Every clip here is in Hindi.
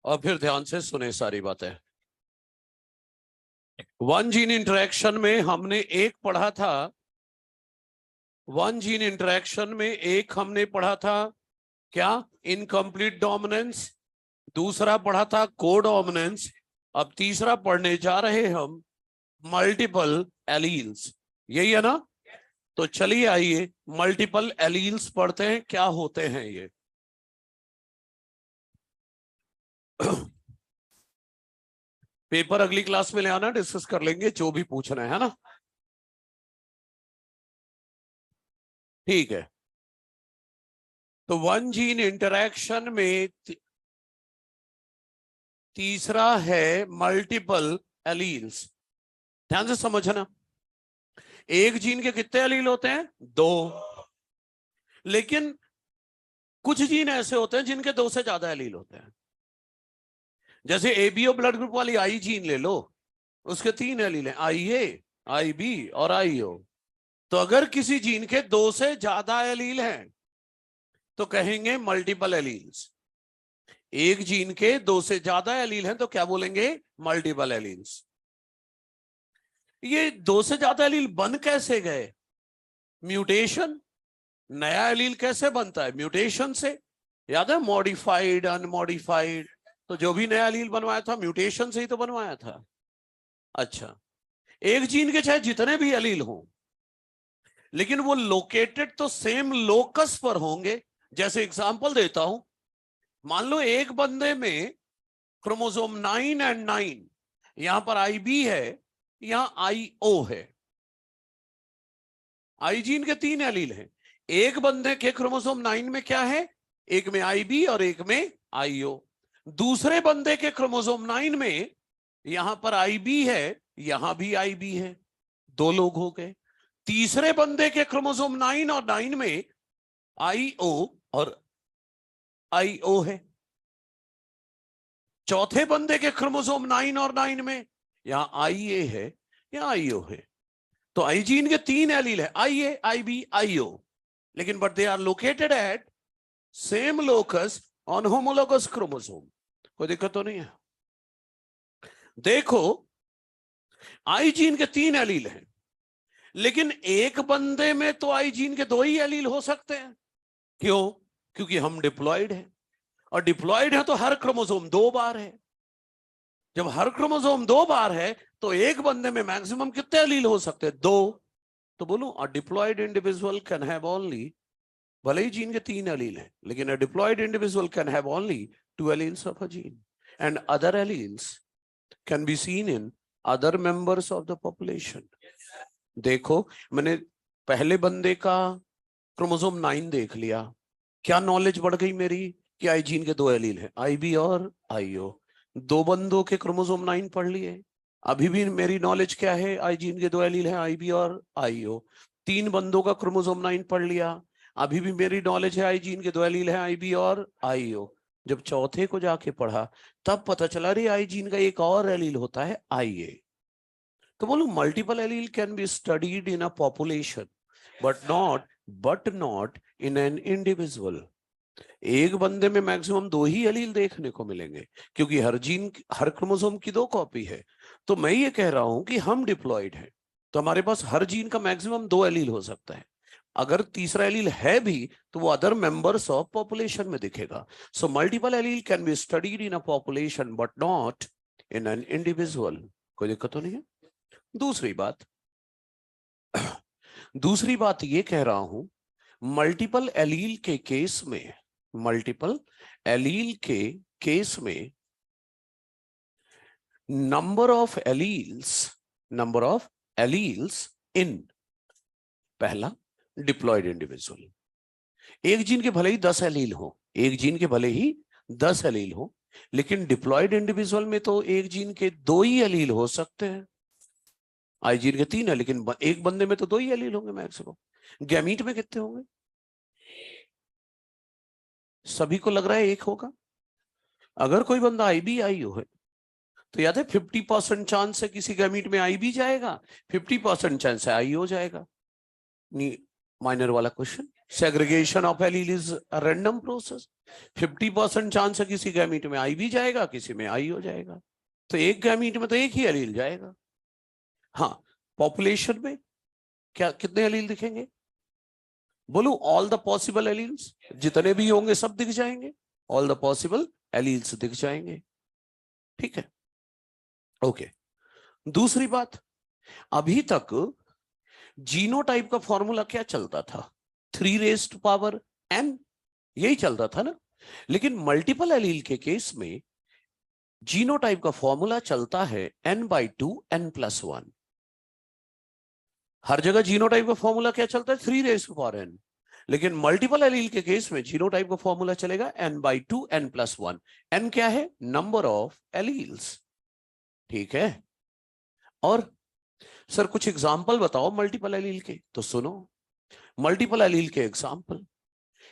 और फिर ध्यान से सुने सारी बातें। वन जीन इंटरेक्शन में हमने एक पढ़ा था, वन जीन इंटरेक्शन में एक हमने पढ़ा था क्या, इनकम्प्लीट डोमिनेंस। दूसरा पढ़ा था कोडोमिनेंस। अब तीसरा पढ़ने जा रहे हम मल्टीपल एलील्स। यही है ना? तो चलिए आइए मल्टीपल एलील्स पढ़ते हैं, क्या होते हैं ये। पेपर अगली क्लास में ले आना, डिस्कस कर लेंगे जो भी पूछना है ना। ठीक है, तो वन जीन इंटरेक्शन में तीसरा है मल्टीपल एलील्स। ध्यान से समझना, एक जीन के कितने एलील होते हैं? 2। लेकिन कुछ जीन ऐसे होते हैं जिनके 2 से ज्यादा एलील होते हैं। जैसे एबीओ ब्लड ग्रुप वाली आई जीन ले लो, उसके 3 एलील हैं, आईए, आईबी और आईओ। तो अगर किसी जीन के 2 से ज्यादा एलील हैं तो कहेंगे मल्टीपल एलील्स। एक जीन के 2 से ज्यादा एलील हैं तो क्या बोलेंगे? Multiple alleles. ये 2 से ज्यादा एलील बन कैसे गए? म्यूटेशन। नया एलील कैसे बनता है? म्यूटेशन से। याद है, मॉडिफाइड, अनमॉडिफाइड। तो जो भी नया एलील बनवाया था म्यूटेशन से ही तो बनवाया था। अच्छा, एक जीन के चाहे जितने भी एलील हों, लेकिन वो लोकेटेड तो सेम लोकस पर होंगे। जैसे एग्जांपल देता हूं, मान लो एक बंदे में क्रोमोसोम 9 एंड 9, यहां पर आईबी है, यहां आईओ है। आई जीन के 3 एलील हैं। एक बंदे के क्रोमोसोम 9 में क्या है? एक में आईबी और एक में आईओ। दूसरे बंदे के क्रोमोसोम 9 में यहां पर आईबी है, यहां भी आईबी है, 2 लोग हो गए। तीसरे बंदे के क्रोमोसोम 9 और 9 में आईओ और आईओ है। चौथे बंदे के क्रोमोसोम 9 और 9 में यहां आईए है, यहां आईओ है। तो आई जीन के 3 एलील है, आईए, आईबी, आईओ, लेकिन but they are located at same locus on homologous chromosome. कोई दिक्कत तो नहीं है? देखो, आई जीन के 3 एलील हैं, लेकिन एक बंदे में तो आई जीन के 2 ही एलील हो सकते हैं। क्यों? क्योंकि हम डिप्लॉयड हैं, और डिप्लॉयड है तो हर क्रोमोसोम 2 बार है। जब हर क्रोमोसोम 2 बार है तो एक बंदे में मैक्सिमम कितने एलील हो सकते हैं? 2। तो बोलूं, a diploid individual can have only, भले ही जीन के 3 एलील हैं, लेकिन a diploid individual can have only 2 alleles of a gene, and other alleles can be seen in other members of the population. देखो, मैंने पहले बंदे का क्रोमोसोम 9 देख लिया, क्या नॉलेज बढ़ गई मेरी कि आई जीन के 2 एलील हैं, आईबी और आईओ। 2 बंदों के क्रोमोसोम 9 पढ़ लिए, अभी भी मेरी नॉलेज क्या है? आई जीन के 2 एलील हैं, आईबी और आईओ। 3 बंदों का क्रोमोसोम 9 पढ़ लिया, अभी भी मेरी नॉलेज है आई जीन के 2 एलील हैं, आईबी और आईओ। जब चौथे को जाके पढ़ा तब पता चला रे आई जीन का एक और एलील होता है, आईए। तो बोलूं, multiple allele can be studied in a population but not in an individual. एक बंदे में मैक्सिमम 2 ही एलील देखने को मिलेंगे, क्योंकि हर जीन, हर क्रोमोसोम की 2 कॉपी है। तो मैं ये कह रहा हूं कि हम डिप्लॉयड हैं, तो हमारे पास हर जीन का मैक्सिमम 2 एलील हो सकता है। अगर तीसरा एलील है भी तो वो अदर मेंबर्स ऑफ पॉपुलेशन में दिखेगा। So multiple allele can be studied in a population but not in an individual. कोई दिक्कत तो नहीं है? दूसरी बात ये कह रहा हूं, मल्टीपल एलील के केस में, मल्टीपल एलील के केस में नंबर ऑफ एलील्स इन, पहला, डिप्लॉयड इंडिविजुअल। एक जीन के भले ही 10 एलील हो, एक जीन के भले ही 10 एलील हो, लेकिन डिप्लॉयड इंडिविजुअल में तो एक जीन के 2 ही एलील हो सकते हैं। आई जीन के 3 है, लेकिन एक बंदे में तो 2 ही एलील होंगे मैक्सिमम। गैमीट में कितने होंगे? सभी को लग रहा है एक होगा। अगर कोई बंदा आईबीआईओ है तो याद है 50% चांस है किसी गैमीट में आई भी जाएगा, 50% चांस है आई हो जाएगा। माइनर वाला question. Segregation of allele is a random process. 50% chance है किसी गैमीट में आई भी जाएगा, किसी में आई हो जाएगा, तो एक गैमीट में तो एक ही एलील जाएगा। हाँ, पॉपुलेशन में क्या कितने एलील दिखेंगे? बोलू ऑल द पॉसिबल एलील्स, जितने भी होंगे सब दिख जाएंगे, ऑल द पॉसिबल एलील्स दिख जाएंगे। ठीक है, ओके। दूसरी बात, अभी तक जीनोटाइप का फॉर्मूला क्या चलता था? 3n, यही चलता था ना। लेकिन मल्टीपल एलील के केस में जीनोटाइप का फॉर्मूला चलता है n/2 n+1। हर जगह जीनोटाइप का फॉर्मूला क्या चलता है? 3n। लेकिन मल्टीपल एलील के केस में जीनोटाइप का फॉर्मूला चलेगा n/2 n+1। n क्या है? Number of alleles. ठीक है, और सर कुछ एग्जाम्पल बताओ मल्टीपल एलील के। तो सुनो, मल्टीपल एलील के example,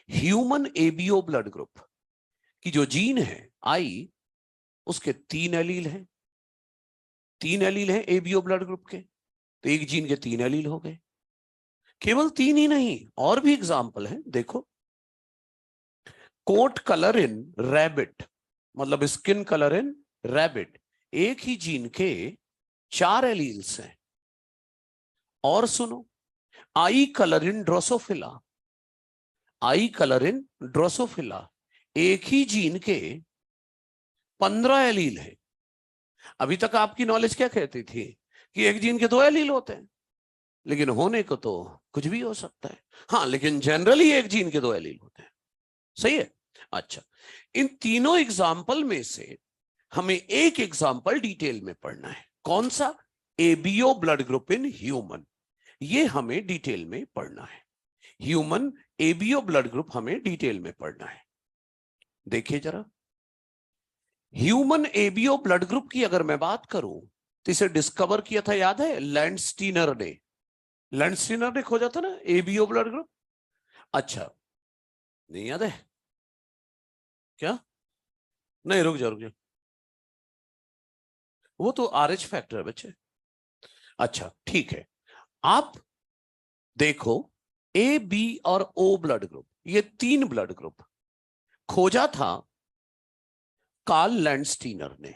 human ABO blood group की जो जीन है आई, उसके 3 एलील हैं। 3 एलील हैं एबीओ ब्लड ग्रुप के, तो एक जीन के 3 एलील हो गए। केवल 3 ही नहीं, और भी एग्जाम्पल हैं, देखो। कोट कलर इन रैबिट, मतलब स्किन कलर इन रैबिट, एक ही जीन के 4 एलील्स हैं। और सुनो, आई कलर इन ड्रोसोफिला, आई कलर इन ड्रोसोफिला, एक ही जीन के 15 एलील है। अभी तक आपकी नॉलेज क्या कहती थी कि एक जीन के 2 एलील होते हैं, लेकिन होने को तो कुछ भी हो सकता है। हाँ, लेकिन जनरली एक जीन के 2 एलील होते हैं। सही है। अच्छा, इन तीनों एग्जाम्पल में से हमें एक एग्जाम्पल डिटेल में पढ़ना है। कौन सा? ABO blood group in human, ये हमें डिटेल में पढ़ना है। ह्यूमन एबीओ ब्लड ग्रुप हमें डिटेल में पढ़ना है। देखिए जरा, ह्यूमन एबीओ ब्लड ग्रुप की अगर मैं बात करूं तो इसे डिस्कवर किया था, याद है, लैंडस्टीनर ने। लैंडस्टीनर ने खोजा था ना एबीओ ब्लड ग्रुप। अच्छा, नहीं याद है क्या? नहीं, रुक जा, वो तो RH फैक्टर है बच्चे। अच्छा ठीक है, आप देखो, ए, बी और ओ ब्लड ग्रुप, ये 3 ब्लड ग्रुप खोजा था कार्ल लैंडस्टीनर ने।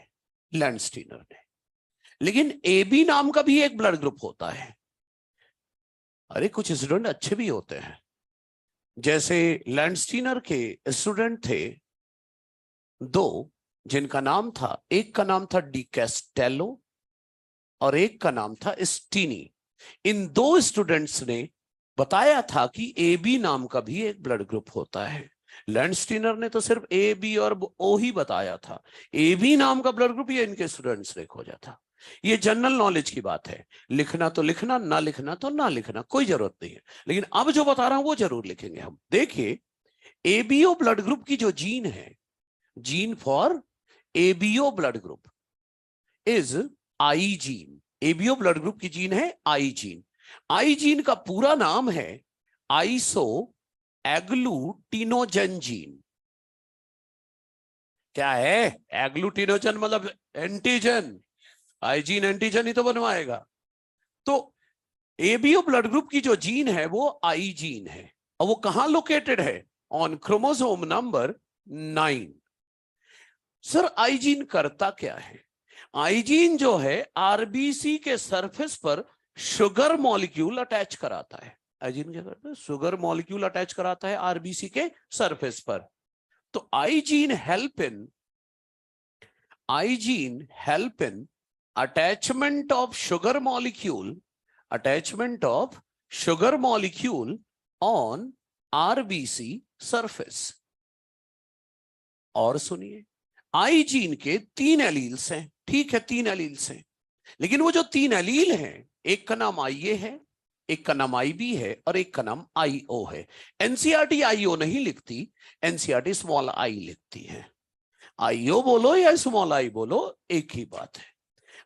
लेकिन ए बी नाम का भी एक ब्लड ग्रुप होता है। अरे कुछ स्टूडेंट अच्छे भी होते हैं, जैसे लैंडस्टीनर के स्टूडेंट थे 2, जिनका नाम था, एक का नाम था डी कैस्टेलो और एक का नाम था स्टीनी। इन 2 स्टूडेंट्स ने बताया था कि ए बी नाम का भी एक ब्लड ग्रुप होता है। लैंडस्टीनर ने तो सिर्फ ए बी और ओ ही बताया था, ए बी नाम का ब्लड ग्रुप ये इनके स्टूडेंट्स ने खोजा था। ये जनरल नॉलेज की बात है, लिखना तो लिखना, ना लिखना तो ना लिखना, कोई जरूरत नहीं है। लेकिन अब जो बता रहा हूं वो जरूर लिखेंगे हम। देखिए, एबीओ ब्लड ग्रुप की जो जीन है, gene for ABO blood group is I gene. ABO blood group की जीन है आई जीन। आई जीन का पूरा नाम है आइसो एग्लूटिनोजन जीन। क्या है? एग्लूटिनोजन मतलब एंटीजन। आई जीन एंटीजन ही तो बनवाएगा। तो एबीओ ब्लड ग्रुप की जो जीन है वो आई जीन है, और वो कहां लोकेटेड है? On chromosome number 9। Sir I gene करता क्या है? आई जीन जो है आरबीसी के सरफेस पर शुगर मॉलिक्यूल अटैच कराता है। आई जीन क्या करता है? शुगर मॉलिक्यूल अटैच कराता है आरबीसी के सरफेस पर। तो आई gene help in attachment of sugar molecule on RBC surface। और सुनिए, आई जीन के 3 एलील्स हैं, ठीक है, 3 एलील्स हैं। लेकिन वो जो 3 एलील हैं, एक का नाम IA है, एक का नाम IB है और एक का नाम IO है। एनसीईआरटी IO नहीं लिखती, एनसीईआरटी स्मॉल आई लिखती है। IO बोलो या स्मॉल आई बोलो, एक ही बात है।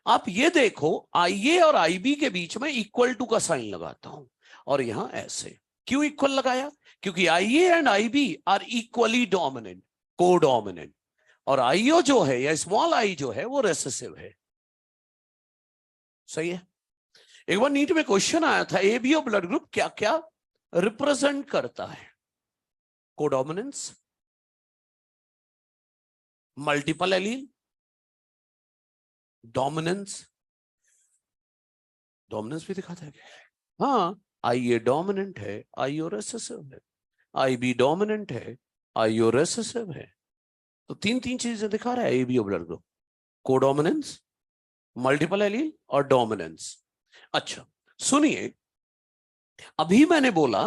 आप ये देखो, IA और IB के बीच में इक्वल टू का साइन लगाता हूं, और यहां ऐसे। क्यों इक्वल लगाया? क्योंकि IA and IB are equally dominant, codominant, और IO जो है या स्मॉल आई जो है वो रेसेसिव है। सही है। एक बार नीट में क्वेश्चन आया था, एबीओ ब्लड ग्रुप क्या क्या रिप्रेजेंट करता है? Codominance, multiple allele, dominance? Dominance भी दिखाता है क्या? हाँ, आई ए डोमिनेंट है, आई ओ रिसेसिव है, आई बी डोमिनेंट है, आई ओ रिसेसिव है। तो तीन तीन चीजें दिखा रहा है ABO blood group, codominance, multiple allele और डोमिनेंस। अच्छा सुनिए, अभी मैंने बोला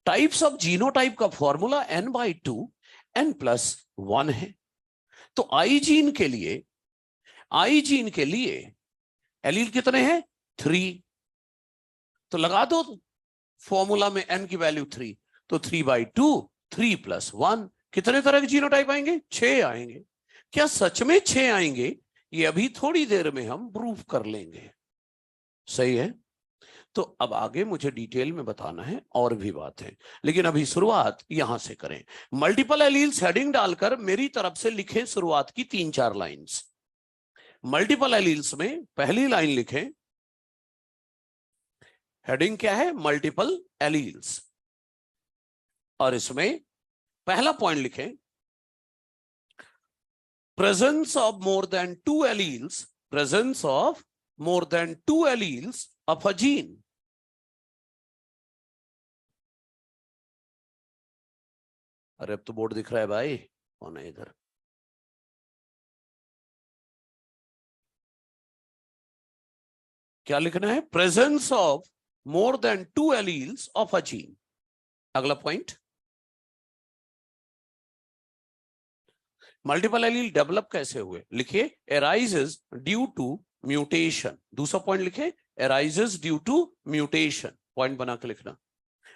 टाइप्स ऑफ जीनोटाइप का फॉर्मूला n/2 n+1 है। तो आई जीन के लिए, आई जीन के लिए एलील कितने हैं? 3। तो लगा दो फॉर्मूला में n की वैल्यू 3, तो 3/2, 3+1, कितने तरह के जीनोटाइप आएंगे? 6 आएंगे। क्या सच में 6 आएंगे? ये अभी थोड़ी देर में हम प्रूफ कर लेंगे। सही है? तो अब आगे मुझे डिटेल में बताना है और भी बातें, लेकिन अभी शुरुआत यहां से करें। मल्टीपल एलील्स हेडिंग डालकर मेरी तरफ से लिखें शुरुआत की 3-4 लाइंस। मल्टीपल एलील्स में पहली लाइन लिखें, हेडिंग क्या है? Multiple alleles. और इसमें पहला पॉइंट लिखें, presence of more than 2 alleles, presence of more than 2 alleles of a gene. अरे अब तो बोर्ड दिख रहा है भाई, कौन है इधर? क्या लिखना है? Presence of more than 2 alleles of a gene. अगला पॉइंट, मल्टीपल एलील डेवलप कैसे हुए? लिखिए अराइजेस ड्यू टू म्यूटेशन। दूसरा पॉइंट लिखे arises due to mutation, point बना के लिखना।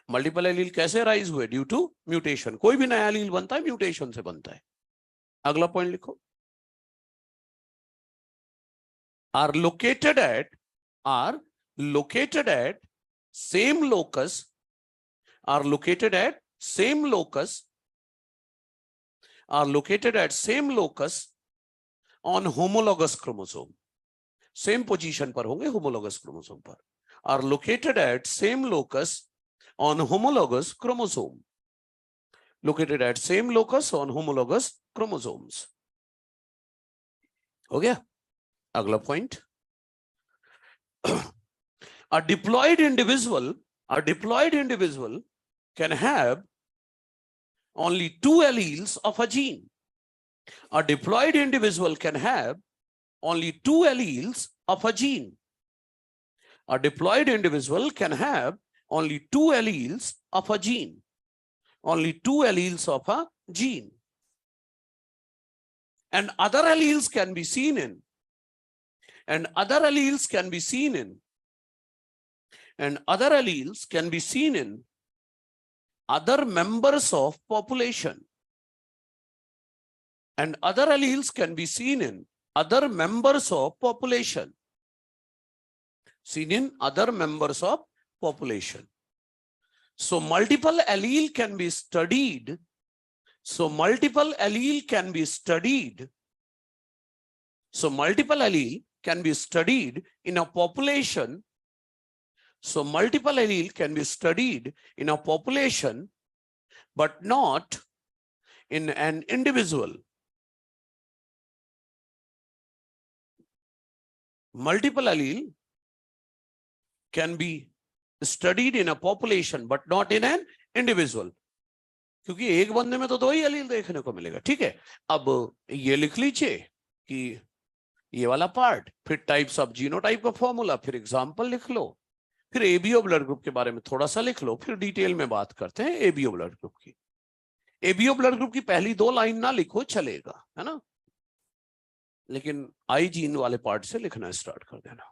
मल्टीपल एलील कैसे अराइज हुए? Due to mutation. कोई भी नया एलील बनता है म्यूटेशन से बनता है। अगला पॉइंट लिखो, are located at are located at same locus are located at same locus are located at same locus on homologous chromosome. Same position पर होंगे homologous chromosome पर। are located at same locus on homologous chromosome, located at same locus on homologous chromosomes। हो गया? अगला point, a diploid individual can have only 2 alleles of a gene. A diploid individual can have only 2 alleles of a gene. A diploid individual can have only 2 alleles of a gene. Only 2 alleles of a gene. And other alleles can be seen in, and other alleles can be seen in, and other alleles can be seen in other members of population. And other alleles can be seen in other members of population. Seen in other members of population. So multiple allele can be studied. So multiple allele can be studied. So multiple allele can be studied in a population. So multiple allele can be studied in a population, but not in an individual. Multiple allele can be studied in a population but not in an individual, क्योंकि एक बंदे में तो 2 ही एलील देखने को मिलेगा। ठीक है, अब ये लिख लीजिए कि ये वाला पार्ट, फिर टाइप्स ऑफ जीनोटाइप का फॉर्मूला, फिर एग्जांपल लिख लो, फिर एबीओ ब्लड ग्रुप के बारे में थोड़ा सा लिख लो, फिर डिटेल में बात करते हैं एबीओ ब्लड ग्रुप की। एबीओ ब्लड ग्रुप की पहली 2 लाइन ना लिखो चलेगा, है ना, लेकिन आई जीन वाले पार्ट से लिखना स्टार्ट कर देना।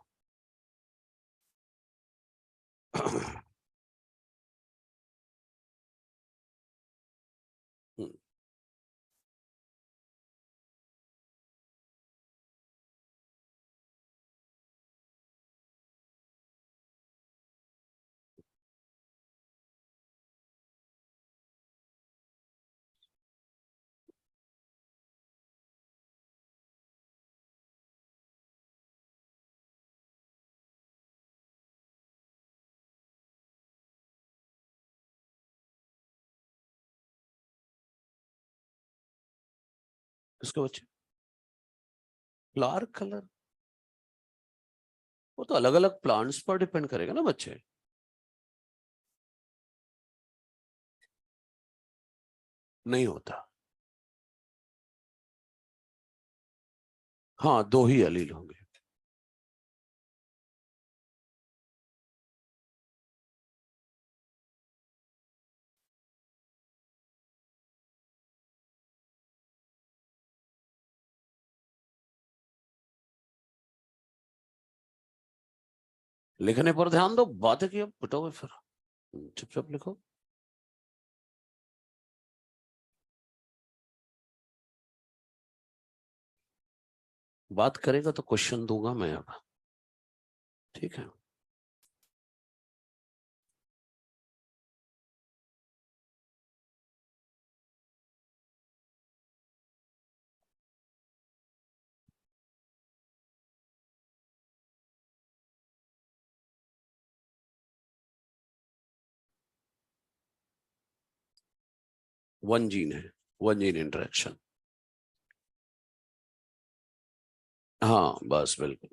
किसके बच्चे? फ्लावर कलर, वो तो अलग अलग प्लांट्स पर डिपेंड करेगा ना बच्चे। नहीं होता। हाँ, दो ही एलील होंगे। लिखने पर ध्यान दो, बात है कि अब पिटोगे फिर। चुपचाप लिखो। बात करेगा तो क्वेश्चन दूंगा मैं अब। ठीक है। वन जीन है, वन जीन इंटरेक्शन। हाँ बस बिल्कुल।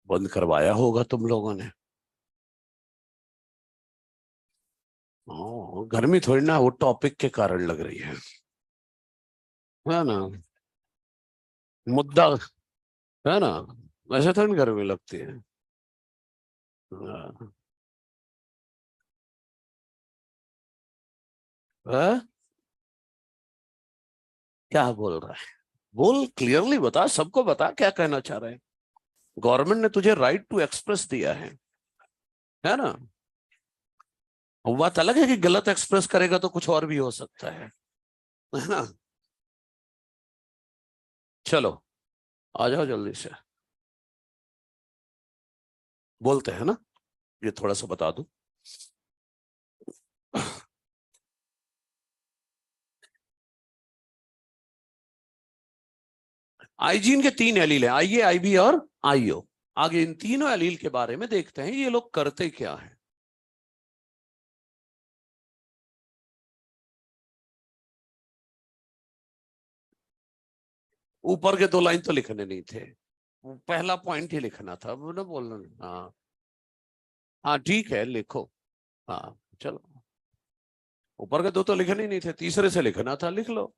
बंद करवाया होगा तुम लोगों ने। गर्मी थोड़ी ना, वो टॉपिक के कारण लग रही है ना? मुद्दा है ना, वैसे थोड़ी गर्मी लगती है। हाँ। हाँ? क्या बोल रहा है? बोल, क्लियरली बता, सबको बता क्या कहना चाह रहे हैं। गवर्नमेंट ने तुझे राइट टू एक्सप्रेस दिया है ना। वो बात अलग है कि गलत एक्सप्रेस करेगा तो कुछ और भी हो सकता है ना। चलो आ जाओ जल्दी से, बोलते हैं ना, ये थोड़ा सा बता दूं। आईजीन के 3 एलील हैं, आईए, आईबी और आईओ। आगे इन तीनों एलील के बारे में देखते हैं, ये लोग करते क्या हैं। ऊपर के 2 लाइन तो लिखने नहीं थे, पहला पॉइंट ही लिखना था, वो ना बोलना। हाँ हाँ ठीक है, लिखो। हाँ चलो, ऊपर के 2 तो लिखने ही नहीं थे, तीसरे से लिखना था, लिख लो।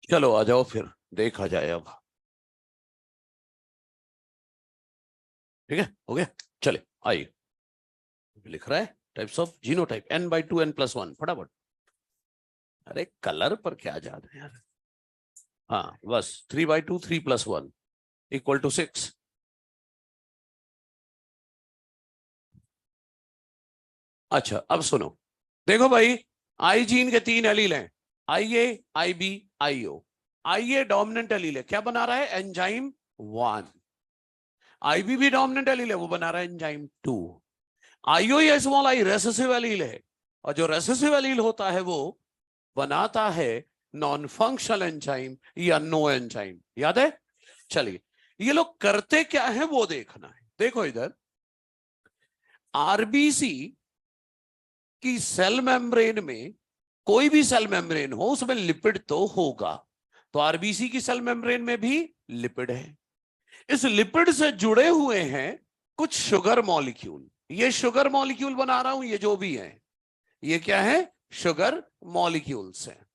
चलो आ जाओ फिर, देखा जाए अब। ठीक है, हो गया। चले आइए, लिख रहा है types of genotype, n/2 n+1, फटाफट। अरे कलर पर क्या जाना है यार। हाँ बस, 3/2 3+1 = 6। अच्छा अब सुनो, देखो भाई, आई जीन के 3 एलील हैं, आईए, आईबी, आईओ। आईए डोमिनेंट एलील है, क्या बना रहा है, एंजाइम 1। आईबी भी डोमिनेंट एलील है, वो बना रहा है एंजाइम 2। आईओ या स्मॉल आई रेसेसिव एलील है, और जो रेसेसिव एलील होता है वो बनाता है नॉन फंक्शनल एंजाइम या नो एंजाइम, याद है। चलिए, ये लोग करते क्या है वो देखना है। देखो इधर, आरबीसी की सेल मेम्ब्रेन में, कोई भी सेल मेम्ब्रेन हो उसमें लिपिड तो होगा, तो आरबीसी की सेल मेम्ब्रेन में भी लिपिड है। इस लिपिड से जुड़े हुए हैं कुछ शुगर मॉलिक्यूल, ये शुगर मॉलिक्यूल बना रहा हूं, ये जो भी है ये क्या है, शुगर मॉलिक्यूल्स हैं।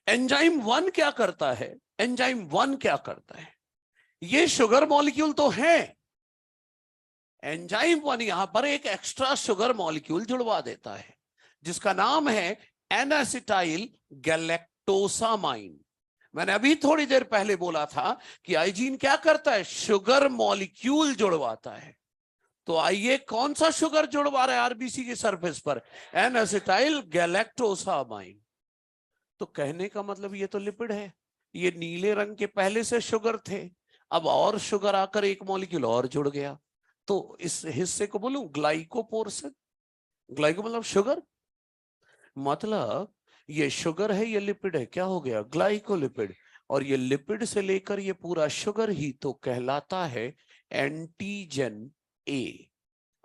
एंजाइम 1 क्या करता है, एंजाइम 1 क्या करता है, ये शुगर मॉलिक्यूल तो है, एंजाइम 1 यहां पर एक एक्स्ट्रा शुगर मॉलिक्यूल जुड़वा देता है जिसका नाम है एनासिटाइल गैलेक्टोसामाइन। मैंने अभी थोड़ी देर पहले बोला था कि आईजीन क्या करता है, शुगर मॉलिक्यूल जुड़वाता है। तो आइए, कौन सा शुगर जुड़वा रहा है आरबीसी की सरफेस पर, एनासिटाइल गैलेक्टोसामाइन। तो कहने का मतलब ये तो लिपिड है, ये नीले रंग के पहले से शुगर थे, अब और शुगर आकर एक मॉलिक्यूल और जुड़ गया, तो इस हिस्से को बोलूं ग्लाइको पोर्शन। ग्लाइको मतलब शुगर, मतलब ये शुगर है, ये लिपिड है, क्या हो गया, ग्लाइकोलिपिड। और ये लिपिड से लेकर ये पूरा शुगर ही तो कहलाता है एंटीजन ए।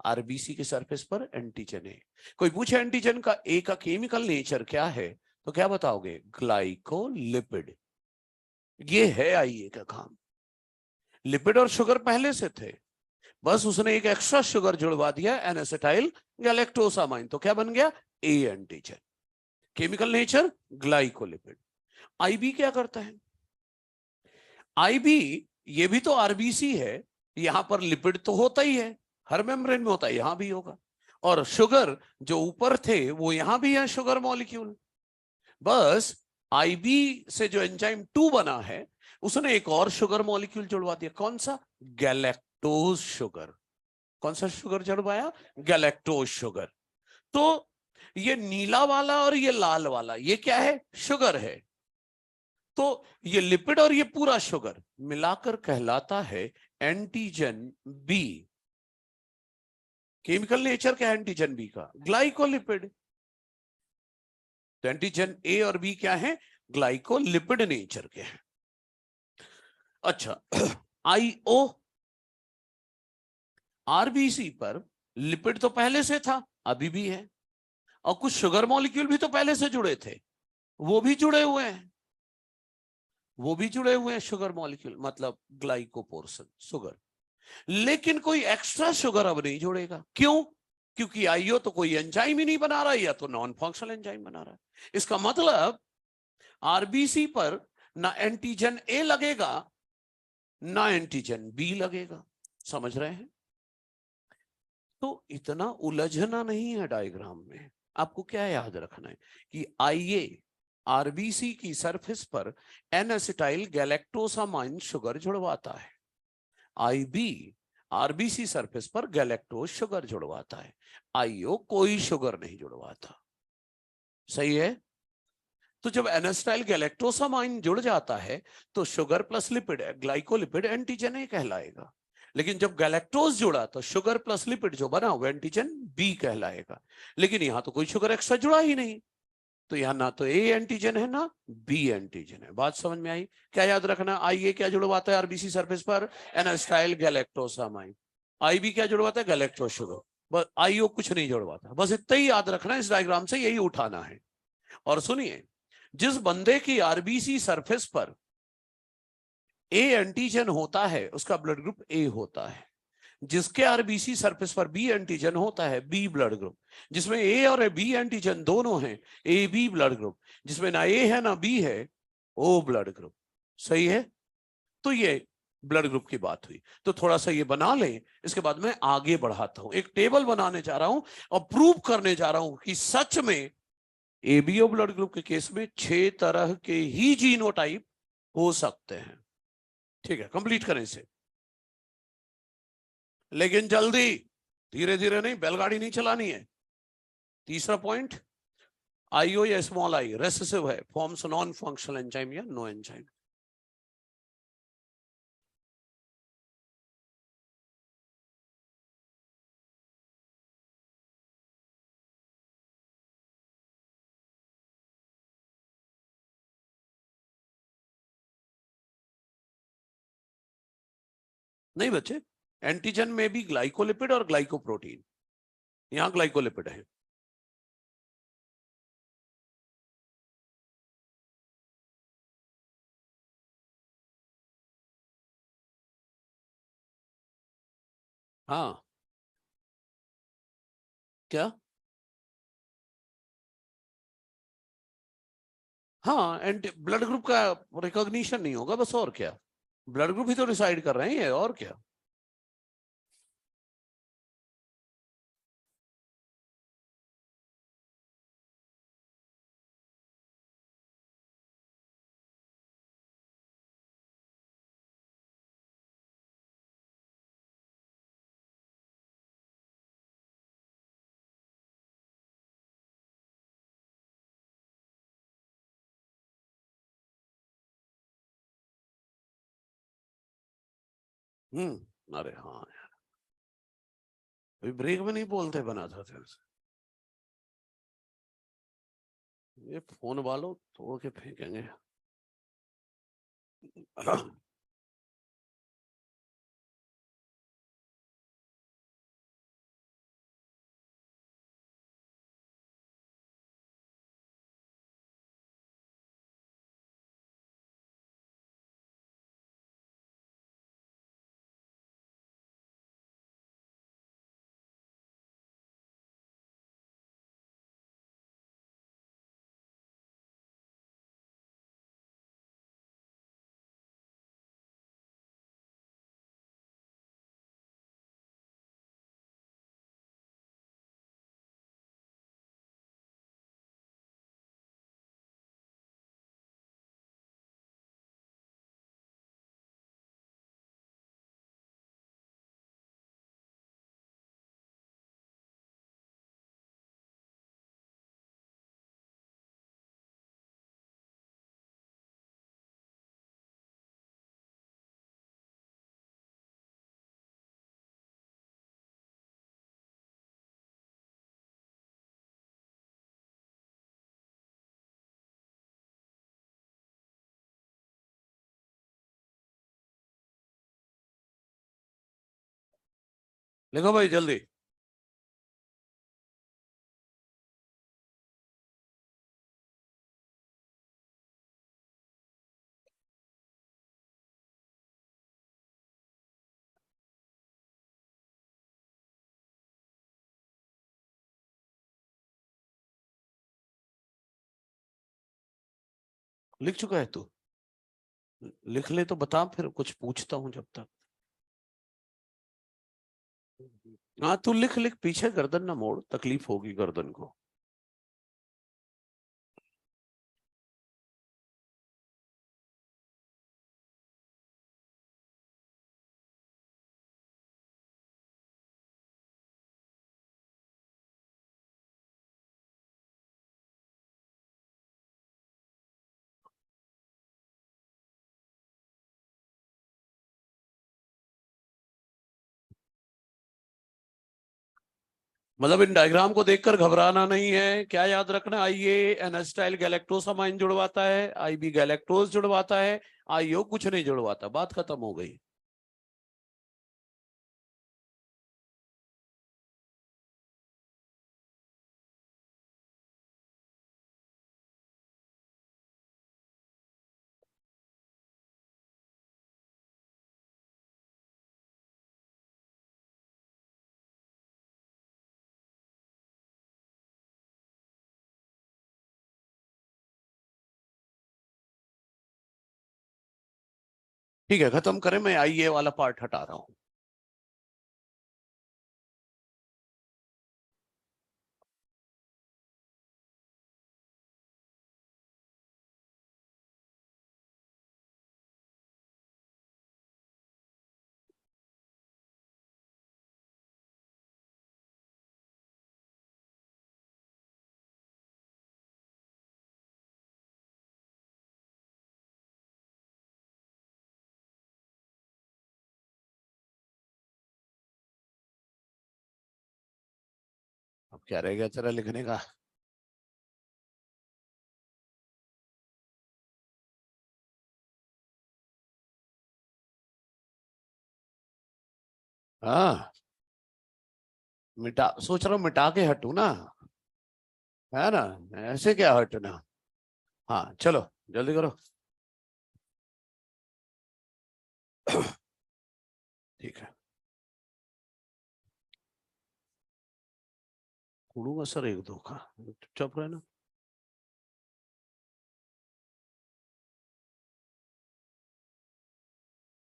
आरबीसी के सरफेस पर एंटीजन ए। कोई पूछे एंटीजन का ए का केमिकल नेचर क्या है, तो क्या बताओगे, ग्लाइकोलिपिड। ये है आईए का काम। लिपिड और शुगर पहले से थे, बस उसने एक एक्स्ट्रा शुगर जुड़वा दिया, एनासेटाइल गैलेक्टोसामाइन, तो क्या बन गया, A antigen. Chemical nature glycolipid. IB क्या करता है, आईबी ये भी तो आरबीसी है, यहां पर लिपिड तो होता ही है, हर मेम्ब्रेन में होता है, यहां भी होगा। और शुगर जो ऊपर थे वो यहां भी है, शुगर मॉलिक्यूल। बस आईबी से जो एंजाइम 2 बना है उसने एक और शुगर मॉलिक्यूल जुड़वा दिया, कौन सा, गैलेक्टोज शुगर। कौन सा शुगर जुड़वाया, गैलेक्टोज शुगर। तो ये नीला वाला और ये लाल वाला ये क्या है, शुगर है। तो ये लिपिड और ये पूरा शुगर मिलाकर कहलाता है एंटीजन बी। केमिकल नेचर क्या है एंटीजन बी का, ग्लाइकोलिपिड। तो एंटीजन ए और बी क्या है, ग्लाइकोलिपिड नेचर के हैं। अच्छा, आईओ, आरबीसी पर लिपिड तो पहले से था, अभी भी है, और कुछ शुगर मॉलिक्यूल भी तो पहले से जुड़े थे, वो भी जुड़े हुए हैं। वो भी जुड़े हुए हैं शुगर मॉलिक्यूल, मतलब ग्लाइकोपोर्सन शुगर। लेकिन कोई एक्स्ट्रा शुगर अब नहीं जुड़ेगा। क्यों? क्योंकि आईओ तो कोई एंजाइम ही नहीं बना रहा है, या तो नॉन फंक्शनल एंजाइम बना रहा है। इसका मतलब आरबीसी पर ना एंटीजन ए लगेगा ना एंटीजन बी लगेगा। समझ रहे हैं? तो इतना उलझना नहीं है डायग्राम में। आपको क्या याद रखना है कि आईए आरबीसी की सरफेस पर एन एसिटाइल गैलेक्टोसामाइन शुगर जुड़वाता है, आईबी आरबीसी सरफेस पर गैलेक्टोज शुगर जुड़वाता है, आईओ कोई शुगर नहीं जुड़वाता। सही है? तो जब एनास्टाइल गैलेक्टोसामाइन जुड़ जाता है तो sugar plus lipid glycolipid antigen ए कहलाएगा। लेकिन जब गैलेक्टोज जुड़ा तो शुगर प्लस लिपिड जो बना वो एंटीजन बी कहलाएगा। लेकिन यहां तो कोई शुगर एक्स्ट्रा जुड़ा ही नहीं, तो यहां ना तो ए एंटीजन है ना बी एंटीजन है। बात समझ में आई? क्या याद रखना? आई ए क्या जुड़वाता है आरबीसी सरफेस पर? एनास्टाइल गैलेक्टोसामाइन। आई बी क्या जुड़वाता है? Galactose sugar. बस आईओ कुछ नहीं जुड़वाता। बस इतना ही याद रखना, इस डायग्राम से यही उठाना है। और सुनिए, जिस बंदे की आरबीसी सरफेस पर ए एंटीजन होता है उसका ब्लड ग्रुप ए होता है। जिसके आरबीसी सरफेस पर बी एंटीजन होता है बी ब्लड ग्रुप। जिसमें ए और बी एंटीजन दोनों हैं, ए बी ब्लड ग्रुप। जिसमें ना ए है ना बी है, ओ ब्लड ग्रुप। सही है? तो ये ब्लड ग्रुप की बात हुई। तो थोड़ा सा ये बना लें, इसके बाद मैं आगे बढ़ाता हूं। एक टेबल बनाने जा रहा हूं और प्रूव करने जा रहा हूं कि सच में एबीओ ब्लड ग्रुप के केस में 6 तरह के ही जीनोटाइप हो सकते हैं। ठीक है, कंप्लीट करें इसे, लेकिन जल्दी, धीरे धीरे नहीं, बैलगाड़ी नहीं चलानी है। तीसरा पॉइंट, आईओ या स्मॉल आई रेसेसिव है, फॉर्म्स नॉन फंक्शनल एंजाइम या नो एंजाइम। नहीं बच्चे, एंटीजन में भी ग्लाइकोलिपिड और ग्लाइकोप्रोटीन, यहां ग्लाइकोलिपिड है। हाँ, क्या? हाँ, एंटी ब्लड ग्रुप का रिकॉग्निशन नहीं होगा, बस। और क्या? ब्लड ग्रुप ही तो डिसाइड कर रहे हैं, और क्या? अरे हाँ यार, अभी ब्रेक में नहीं बोलते बना था तेरे से। ये फोन वालों तोड़ के फेंकेंगे। लिखो भाई जल्दी। लिख चुका है तू? लिख ले तो बता, फिर कुछ पूछता हूं जब तक। हाँ तू लिख लिख, पीछे गर्दन ना मोड़, तकलीफ होगी गर्दन को। मतलब इन डायग्राम को देखकर घबराना नहीं है, क्या याद रखना, आईए एनास्टाइल गैलेक्टोसामाइन जुड़वाता है, आईबी गैलेक्टोज जुड़वाता है, आईओ कुछ नहीं जुड़वाता, बात खत्म हो गई। ठीक है, खत्म करें, मैं आईए वाला पार्ट हटा रहा हूं। अब क्या रह गया तेरा लिखने का? हाँ, मिटा, सोच रहा हूँ मिटा के हटू ना, है ना? ऐसे क्या हटना। हाँ चलो जल्दी करो। ठीक है, कूड़ूंगा सर एक दो का, चुपचाप रहना।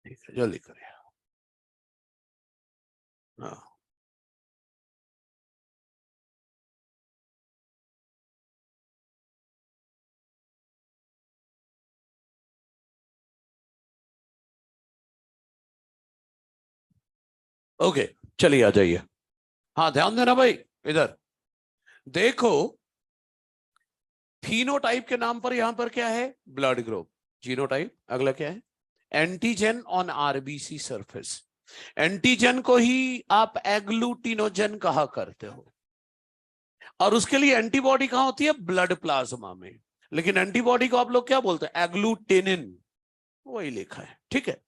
ठीक है, जल्दी करिए। हाँ ओके, चलिए आ जाइए। हाँ ध्यान देना भाई, इधर देखो, फिनोटाइप के नाम पर यहां पर क्या है? Blood group. जीनोटाइप अगला क्या है? Antigen on RBC surface. Antigen को ही आप एग्लूटिनोजन कहा करते हो, और उसके लिए एंटीबॉडी कहां होती है? ब्लड प्लाज्मा में। लेकिन एंटीबॉडी को आप लोग क्या बोलते हैं? एग्लूटिनिन, वही लिखा है। ठीक है,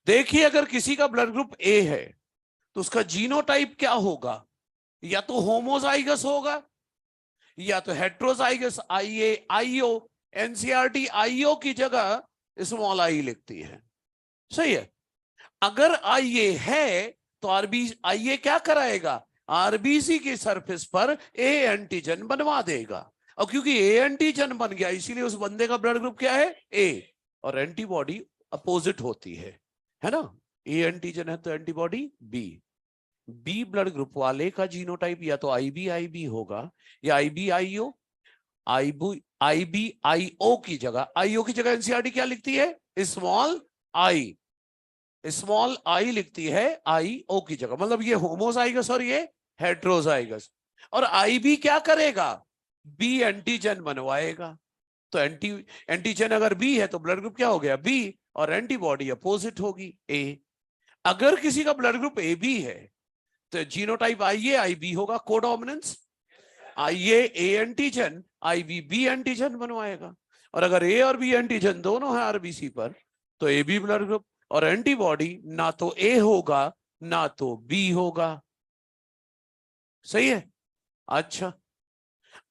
देखिए अगर किसी का ब्लड ग्रुप ए है तो उसका जीनोटाइप क्या होगा? या तो होमोजाइगस होगा या तो हेट्रोजाइगस। आईए आईओ, एनसीईआरटी आईओ की जगह स्मॉल आई लिखती है, सही है। अगर आईए है तो आरबी आईए क्या कराएगा? आरबीसी की सरफेस पर ए एंटीजन बनवा देगा, और क्योंकि ए एंटीजन बन गया इसीलिए उस बंदे का ब्लड ग्रुप क्या है? ए, और एंटीबॉडी अपोजिट होती है ना? ए एंटीजन है तो antibody B. B blood group वाले का जीनोटाइप या तो आईबी होगा या आईबीआईओ। आईबीआईओ की जगह, आईओ की जगह एनसीईआरटी क्या लिखती है? Small I. स्मॉल आई लिखती है आईओ की जगह, मतलब ये होमोजाइगस और ये हेट्रोजाइगस। और आईबी क्या करेगा? बी एंटीजन बनवाएगा। तो एंटीजन अगर बी है तो ब्लड ग्रुप क्या हो गया? बी, और एंटीबॉडी अपोजिट होगी ए। अगर किसी का ब्लड ग्रुप ए बी है तो जीनोटाइप आईए आईबी होगा, codominance. IA A antigen, IB B antigen बनवाएगा। और अगर ए और बी एंटीजन दोनों है आरबीसी पर तो ए बी ब्लड ग्रुप, और एंटीबॉडी ना तो ए होगा ना तो बी होगा, सही है। अच्छा,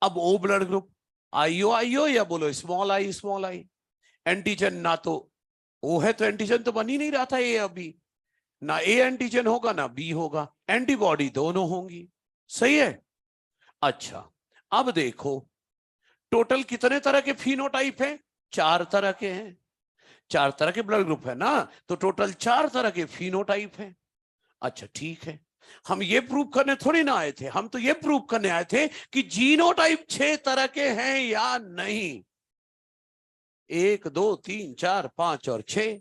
अब O blood group, I O I O या बोलो small I small I. Antigen ना तो ओ है तो एंटीजन तो बन ही नहीं रहा था ए अभी, ना ए एंटीजन होगा ना बी होगा, एंटीबॉडी दोनों होंगी, सही है। अच्छा, अब देखो टोटल कितने तरह के फिनोटाइप हैं? 4 तरह के हैं, 4 तरह के ब्लड ग्रुप है ना, तो टोटल 4 तरह के फिनोटाइप है। अच्छा ठीक है, हम ये प्रूव करने थोड़ी ना आए थे, हम तो ये प्रूव करने आए थे कि जीनोटाइप 6 तरह के हैं या नहीं। 1 2 3 4 5 और 6,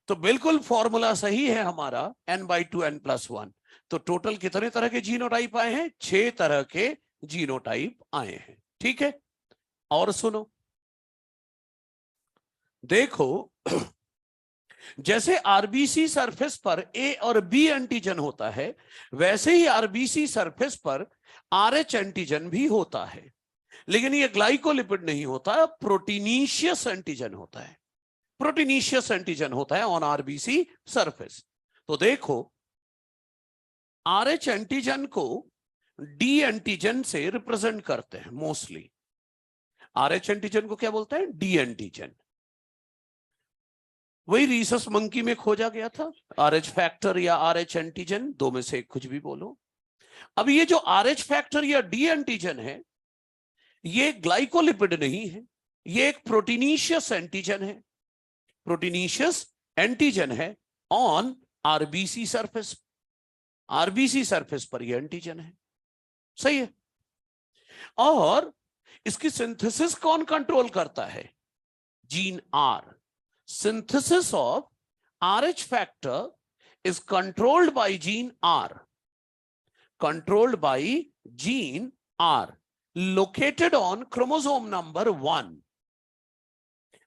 तो बिल्कुल फॉर्मूला सही है हमारा, n/2 n+1। तो टोटल कितने तरह के जीनोटाइप आए हैं? 6 तरह के जीनोटाइप आए हैं। ठीक है, और सुनो, देखो जैसे आरबीसी सरफेस पर ए और बी एंटीजन होता है, वैसे ही आरबीसी सरफेस पर आरएच एंटीजन भी होता है, लेकिन ये ग्लाइकोलिपिड नहीं होता, प्रोटीनीशियस एंटीजन होता है। प्रोटीनीशियस एंटीजन होता है ऑन आरबीसी सरफेस। तो देखो, आरएच एंटीजन को डी एंटीजन से रिप्रेजेंट करते हैं मोस्टली। आरएच एंटीजन को क्या बोलते हैं? D antigen. वही रीसस मंकी में खोजा गया था, आरएच फैक्टर या आरएच एंटीजन, दो में से कुछ भी बोलो। अब ये जो आरएच फैक्टर या डी एंटीजन है, ये ग्लाइकोलिपिड नहीं है, ये एक प्रोटीनीशियस एंटीजन है। प्रोटीनीशियस एंटीजन है on RBC surface. RBC surface पर ये एंटीजन है, सही है। और इसकी सिंथेसिस कौन कंट्रोल करता है? Gene R. Synthesis of RH factor is controlled by gene R. Controlled by gene R, located on chromosome number 1.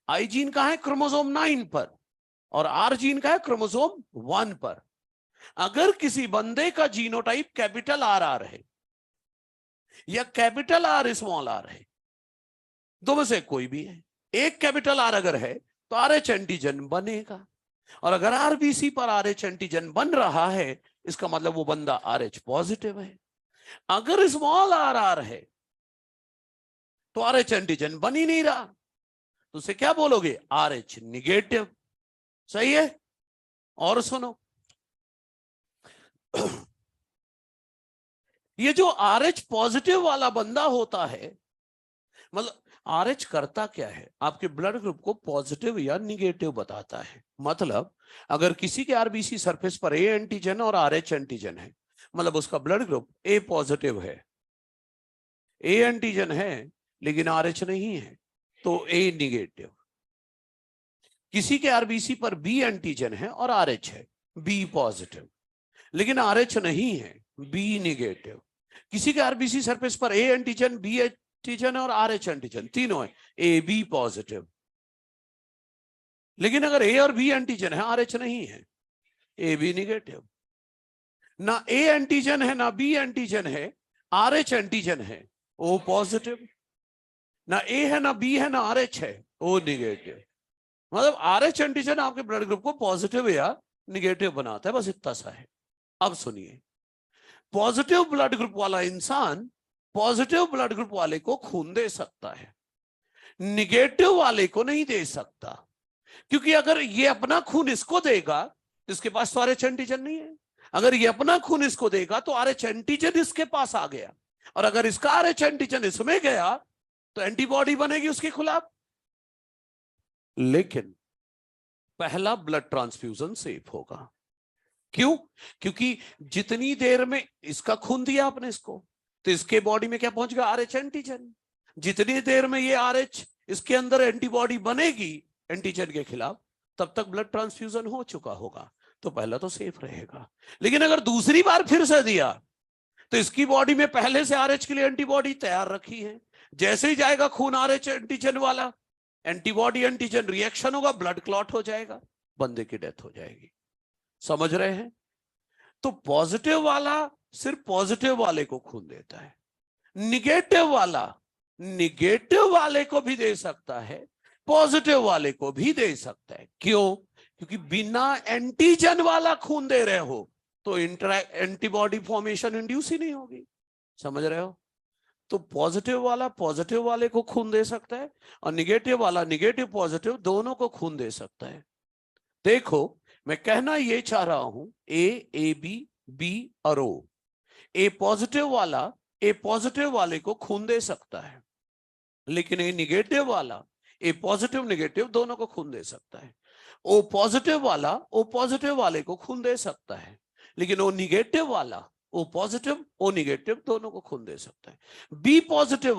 I gene का है क्रोमोसोम 9 पर और R जीन का है क्रोमोसोम 1 पर। अगर किसी बंदे का जीनोटाइप कैपिटल आर है या कैपिटल आर स्मॉल आर है, दो में से कोई भी है, एक कैपिटल आर अगर है तो आरएच एंटीजन बनेगा, और अगर आरबीसी पर आरएच एंटीजन बन रहा है, इसका मतलब वो बंदा आरएच पॉजिटिव है। अगर स्मॉल आर है तो आरएच एंटीजन बन ही नहीं रहा, तो उसे क्या बोलोगे? RH negative. सही है। और सुनो, ये जो आरएच पॉजिटिव वाला बंदा होता है, मतलब आरएच करता क्या है? आपके ब्लड ग्रुप को पॉजिटिव या निगेटिव बताता है। मतलब अगर किसी के आरबीसी सरफेस पर ए एंटीजन और आरएच एंटीजन है, मतलब उसका ब्लड ग्रुप ए पॉजिटिव है, ए एंटीजन है लेकिन आरएच नहीं है, तो ए निगेटिव। किसी के आरबीसी पर बी एंटीजन है और आरएच है, बी पॉजिटिव, लेकिन आरएच नहीं है, बी निगेटिव। किसी के आरबीसी सरफेस पर ए एंटीजन, बी एंटीजन और आरएच एंटीजन तीनों है, ए बी पॉजिटिव। लेकिन अगर ए और बी एंटीजन है, आरएच नहीं है, ए बी निगेटिव। ना ए एंटीजन है ना बी एंटीजन है, आरएच एंटीजन है, ओ पॉजिटिव। ना ए है ना बी है ना आरएच है, ओ निगेटिव। मतलब आरएच एंटीजन आपके ब्लड ग्रुप को पॉजिटिव या निगेटिव बनाता है, बस इतना सा है। अब सुनिए, पॉजिटिव ब्लड ग्रुप वाला इंसान पॉजिटिव ब्लड ग्रुप वाले को खून दे सकता है, निगेटिव वाले को नहीं दे सकता, क्योंकि अगर ये अपना खून इसको देगा, इसके पास तो आरएच एंटीजन नहीं है। अगर ये अपना खून इसको देगा तो आरएच एंटीजन इसके पास आ गया, और अगर इसका आरएच एंटीजन इसमें गया तो एंटीबॉडी बनेगी उसके खिलाफ। लेकिन पहला ब्लड ट्रांसफ्यूजन सेफ होगा। क्यों? क्योंकि जितनी देर में इसका खून दिया आपने इसको, तो इसके बॉडी में क्या पहुंच गया? RH antigen. जितनी देर में ये आरएच इसके अंदर एंटीबॉडी बनेगी एंटीजन के खिलाफ, तब तक ब्लड ट्रांसफ्यूजन हो चुका होगा, तो पहला तो सेफ रहेगा। लेकिन अगर दूसरी बार फिर से दिया, तो इसकी बॉडी में पहले से आरएच के लिए एंटीबॉडी तैयार रखी है। जैसे ही जाएगा खून आरएच एंटीजन वाला, एंटीबॉडी एंटीजन रिएक्शन होगा, ब्लड क्लॉट हो जाएगा, बंदे की डेथ हो जाएगी। समझ रहे हैं? तो पॉजिटिव वाला सिर्फ पॉजिटिव वाले को खून देता है, निगेटिव वाला निगेटिव वाले को भी दे सकता है, पॉजिटिव वाले को भी दे सकता है। क्यों? क्योंकि बिना एंटीजन वाला खून दे रहे हो तो एंटीबॉडी फॉर्मेशन इंड्यूस ही नहीं होगी। समझ रहे हो? तो पॉजिटिव वाला पॉजिटिव वाले को खून दे सकता है, और निगेटिव वाला निगेटिव पॉजिटिव दोनों को खून दे सकता है। देखो, मैं कहना ये चाह रहा हूं, ए बी, बी और ओ, ए पॉजिटिव वाला ए पॉजिटिव वाले को खून दे सकता है, लेकिन ए निगेटिव वाला ए पॉजिटिव नेगेटिव दोनों को खून दे सकता है। ओ पॉजिटिव वाले को खून दे सकता है, लेकिन ओ निगेटिव वाला ओ पॉजिटिव ओ निगेटिव दोनों को खून दे सकता है। बी पॉजिटिव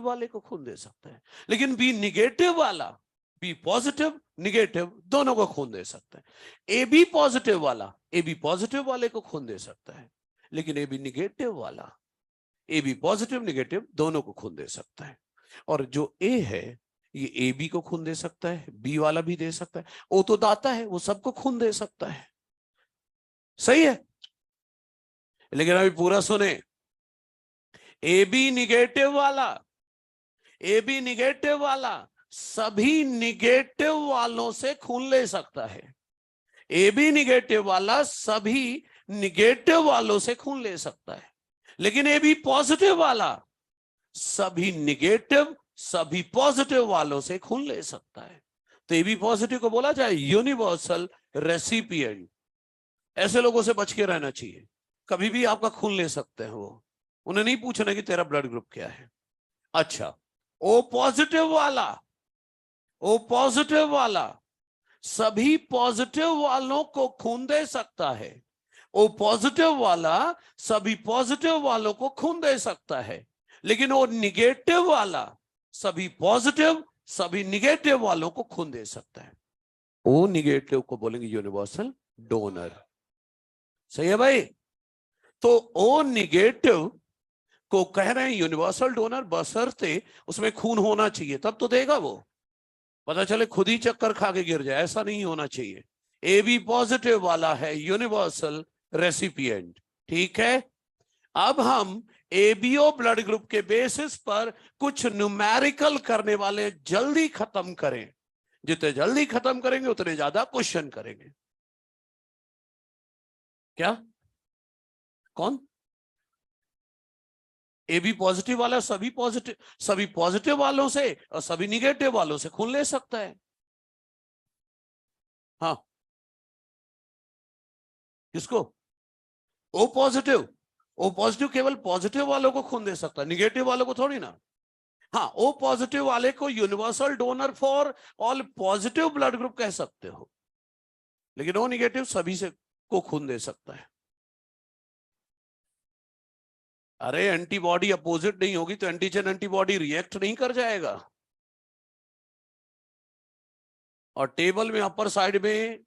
वाले को खून दे सकता है, लेकिन बी निगेटिव वाला बी पॉजिटिव निगेटिव दोनों को खून दे सकता है। ए बी पॉजिटिव वाले को खून दे सकता है, लेकिन ए बी निगेटिव वाला ए बी पॉजिटिव निगेटिव दोनों को खून दे सकता है। और जो ए है ये ए बी को खून दे सकता है, बी वाला भी दे सकता है। ओ तो दाता है, वो सबको खून दे सकता है। सही है, लेकिन अभी पूरा सुने। ए बी निगेटिव वाला सभी निगेटिव वालों से खून ले सकता है। ए बी निगेटिव वाला सभी निगेटिव वालों से खून ले सकता है, लेकिन ए बी पॉजिटिव वाला सभी पॉजिटिव वालों से खून ले सकता है। तो ए बी पॉजिटिव को बोला जाए यूनिवर्सल रेसिपिएंट। ऐसे लोगों से बच के रहना चाहिए, कभी भी आपका खून ले सकते हैं वो, उन्हें नहीं पूछना कि तेरा ब्लड ग्रुप क्या है। अच्छा, ओ पॉजिटिव वाला सभी पॉजिटिव वालों को खून दे सकता है। ओ पॉजिटिव वाला सभी पॉजिटिव वालों को खून दे सकता है, लेकिन वो निगेटिव वाला सभी निगेटिव वालों को खून दे सकता है। ओ निगेटिव को बोलेंगे यूनिवर्सल डोनर। सही है भाई। तो ओ निगेटिव को कह रहे हैं यूनिवर्सल डोनर, बशर्ते उसमें खून होना चाहिए, तब तो देगा वो। पता चले खुद ही चक्कर खा के गिर जाए, ऐसा नहीं होना चाहिए। ए बी पॉजिटिव वाला है यूनिवर्सल रेसिपिएंट। ठीक है, अब हम एबीओ ब्लड ग्रुप के बेसिस पर कुछ न्यूमेरिकल करने वाले जल्दी खत्म करें। जितने जल्दी खत्म करेंगे उतने ज्यादा क्वेश्चन करेंगे। क्या? कौन? ए बी पॉजिटिव वाला सभी पॉजिटिव वालों से और सभी निगेटिव वालों से खून ले सकता है। हाँ, किसको? ओ पॉजिटिव केवल पॉजिटिव वालों को खून दे सकता है, निगेटिव वालों को थोड़ी ना। हाँ, ओ पॉजिटिव वाले को universal donor for all positive blood group कह सकते हो, लेकिन ओ निगेटिव सभी से को खून दे सकता है। अरे एंटीबॉडी अपोजिट नहीं होगी तो एंटीजन एंटीबॉडी रिएक्ट नहीं कर जाएगा। और टेबल में अपर साइड में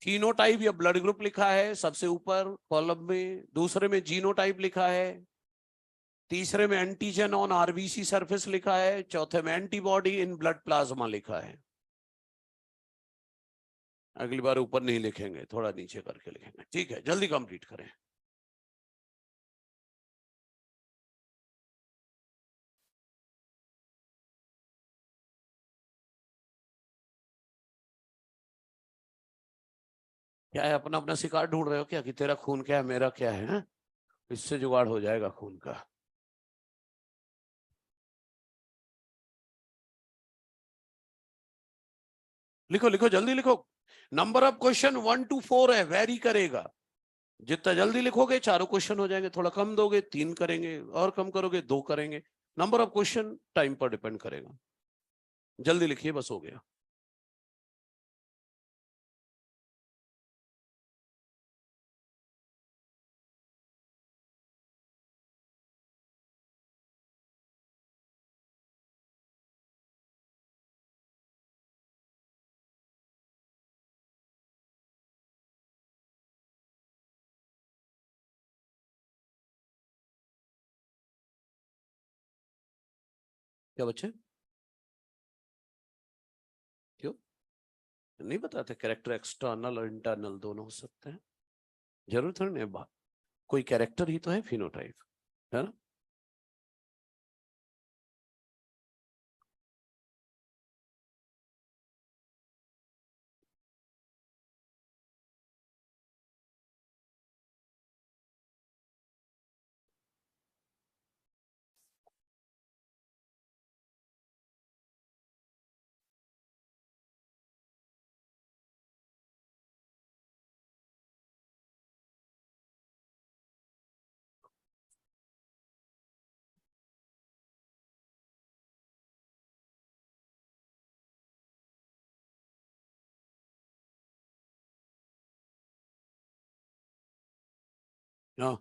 फिनोटाइप या ब्लड ग्रुप लिखा है, सबसे ऊपर कॉलम में। दूसरे में जीनोटाइप लिखा है। तीसरे में एंटीजन ऑन आरबीसी सरफेस लिखा है। चौथे में एंटीबॉडी इन ब्लड प्लाज्मा लिखा है। अगली बार ऊपर नहीं लिखेंगे, थोड़ा नीचे करके लिखेंगे। ठीक है, जल्दी कंप्लीट करें। क्या है, अपना अपना शिकार ढूंढ रहे हो क्या कि तेरा खून क्या है मेरा क्या है, हा? इससे जुगाड़ हो जाएगा खून का। लिखो लिखो जल्दी लिखो। नंबर ऑफ क्वेश्चन 1 to 4 है, वेरी करेगा। जितना जल्दी लिखोगे चारों क्वेश्चन हो जाएंगे। थोड़ा कम दोगे 3 करेंगे, और कम करोगे 2 करेंगे। नंबर ऑफ क्वेश्चन टाइम पर डिपेंड करेगा। जल्दी लिखिए, बस हो गया। क्या बच्चे? क्यों नहीं बताते? कैरेक्टर एक्सटर्नल और इंटरनल दोनों हो सकते हैं, जरूर थोड़ी नहीं बात। कोई कैरेक्टर ही तो है फिनोटाइप, है ना? हाँ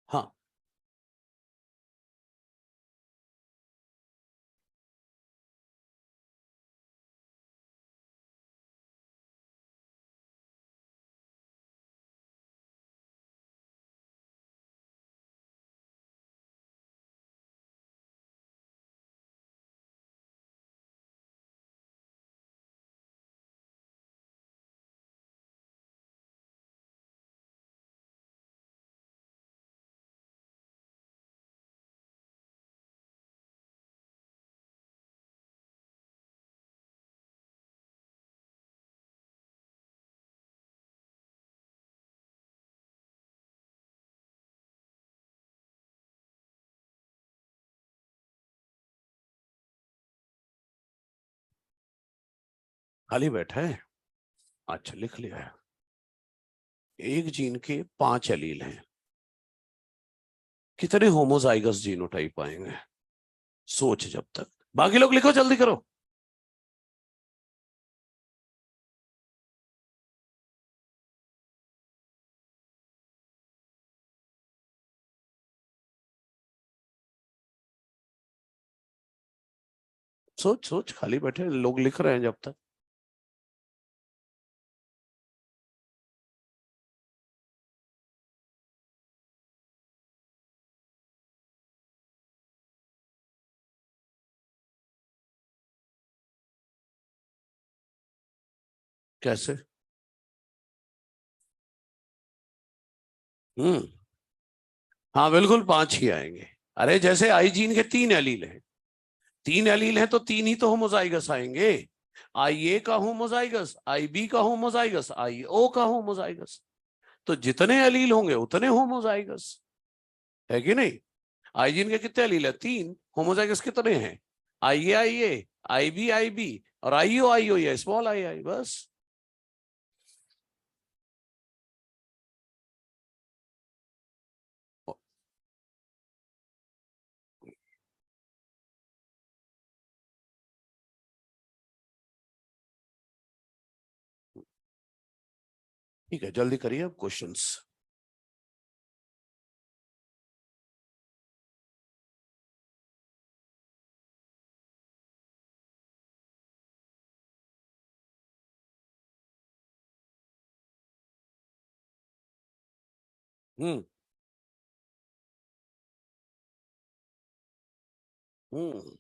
हाँ खाली बैठा है। अच्छा, लिख लिया है। एक जीन के 5 एलील हैं। कितने होमोजाइगस जीनोटाइप आएंगे? सोच जब तक। बाकी लोग लिखो, जल्दी करो। सोच सोच, खाली बैठे लोग लिख रहे हैं जब तक। कैसे? हम्म। हाँ बिल्कुल, 5 ही आएंगे। अरे जैसे आई जीन के 3 एलील हैं, 3 एलील हैं तो 3 ही तो होमोजाइगस आएंगे। आई ए का होमोजाइगस, आई बी का होमोजाइगस, आई ओ का होमोजाइगस। तो जितने एलील होंगे उतने होमोजाइगस, है कि नहीं? आई जीन के कितने एलील है? 3। होमोजाइगस कितने हैं? आई ए, आई बी, और आई ओ या स्मॉल आई आई, बस। ठीक है, जल्दी करिए अब क्वेश्चंस। हम्म। हम्म।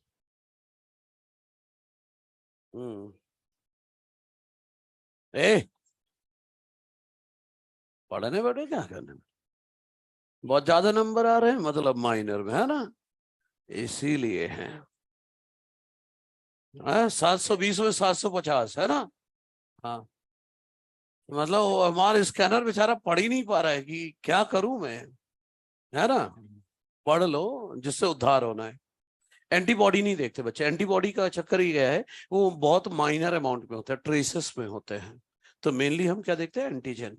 हम्म। ए, पढ़ने बैठे क्या करने में? बहुत ज्यादा नंबर आ रहे हैं, मतलब माइनर में, है ना? इसीलिए है। 720 में 750, है ना? हाँ। मतलब वो हमारा स्कैनर बेचारा पढ़ ही नहीं पा रहा है कि क्या करूं मैं, है ना? पढ़ लो, जिससे उद्धार होना है। एंटीबॉडी नहीं देखते बच्चे, एंटीबॉडी का चक्कर ही गया है। वो बहुत माइनर अमाउंट में होता है, ट्रेसेस में होते हैं। तो मेनली हम क्या देखते हैं? एंटीजन।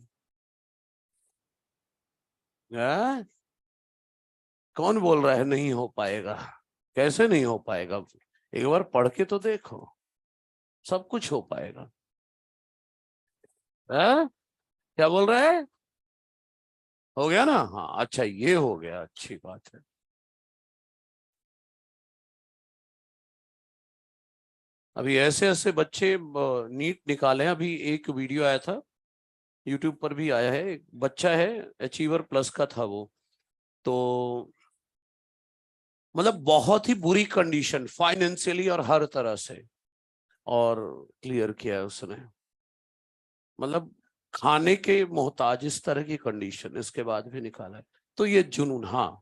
है? कौन बोल रहा है नहीं हो पाएगा? कैसे नहीं हो पाएगा? एक बार पढ़ के तो देखो, सब कुछ हो पाएगा। है? क्या बोल रहा है? हो गया ना? हाँ, अच्छा, ये हो गया, अच्छी बात है। अभी ऐसे ऐसे बच्चे नीट निकाले हैं। अभी एक वीडियो आया था, यूट्यूब पर भी आया है। एक बच्चा है, अचीवर प्लस का था वो। तो मतलब बहुत ही बुरी कंडीशन, फाइनेंशियली और हर तरह से, और क्लियर किया है उसने। मतलब खाने के मोहताज, इस तरह की कंडीशन, इसके बाद भी निकाला है। तो ये जुनून, हाँ।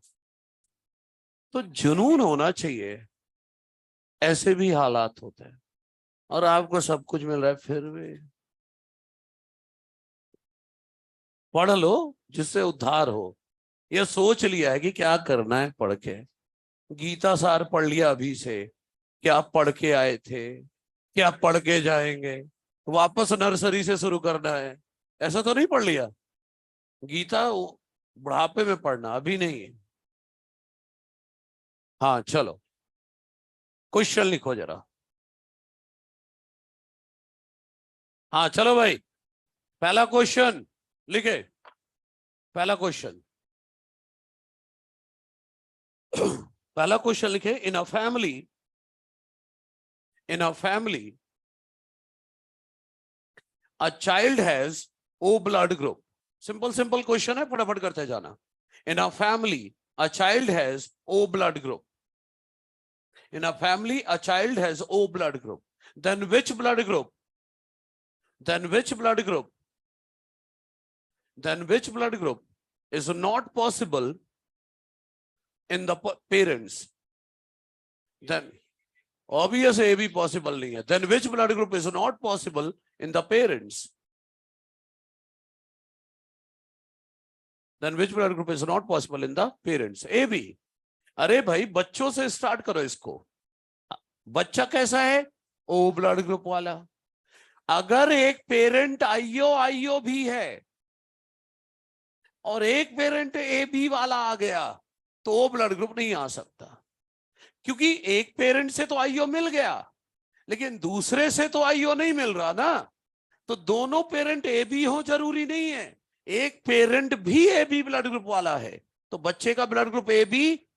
तो जुनून होना चाहिए। ऐसे भी हालात होते हैं, और आपको सब कुछ मिल रहा है फिर भी। पढ़ लो, जिससे उद्धार हो। ये सोच लिया है कि क्या करना है पढ़ के। गीता सार पढ़ लिया अभी से। क्या पढ़ के आए थे, क्या पढ़ के जाएंगे, वापस नर्सरी से शुरू करना है? ऐसा तो नहीं पढ़ लिया? गीता बुढ़ापे में पढ़ना, अभी नहीं है। हाँ चलो, क्वेश्चन लिखो जरा। हाँ चलो भाई। पहला क्वेश्चन लिखे, पहला क्वेश्चन, पहला क्वेश्चन लिखे, in a family a child has O blood group. Simple question है, फटाफट करते जाना. In a family a child has O blood group. In a family a child has O blood group. Then which blood group? Then which blood group? Then which blood group is not possible in the parents? Then obvious A भी possible नहीं है. Then which blood group is not possible in the parents? Then which blood group is not possible in the parents? A B. अरे भाई बच्चों से स्टार्ट करो इसको. बच्चा कैसा है? O ब्लड ग्रुप वाला. अगर एक पेरेंट आईओ भी है और एक पेरेंट ए बी वाला आ गया तो O ब्लड ग्रुप नहीं आ सकता, क्योंकि एक पेरेंट से तो आईओ मिल गया लेकिन दूसरे से तो आईओ नहीं मिल रहा ना. तो दोनों पेरेंट ए बी हो जरूरी नहीं है. एक पेरेंट भी ए बी ब्लड ग्रुप वाला है तो बच्चे का ब्लड ग्रुप ए बी,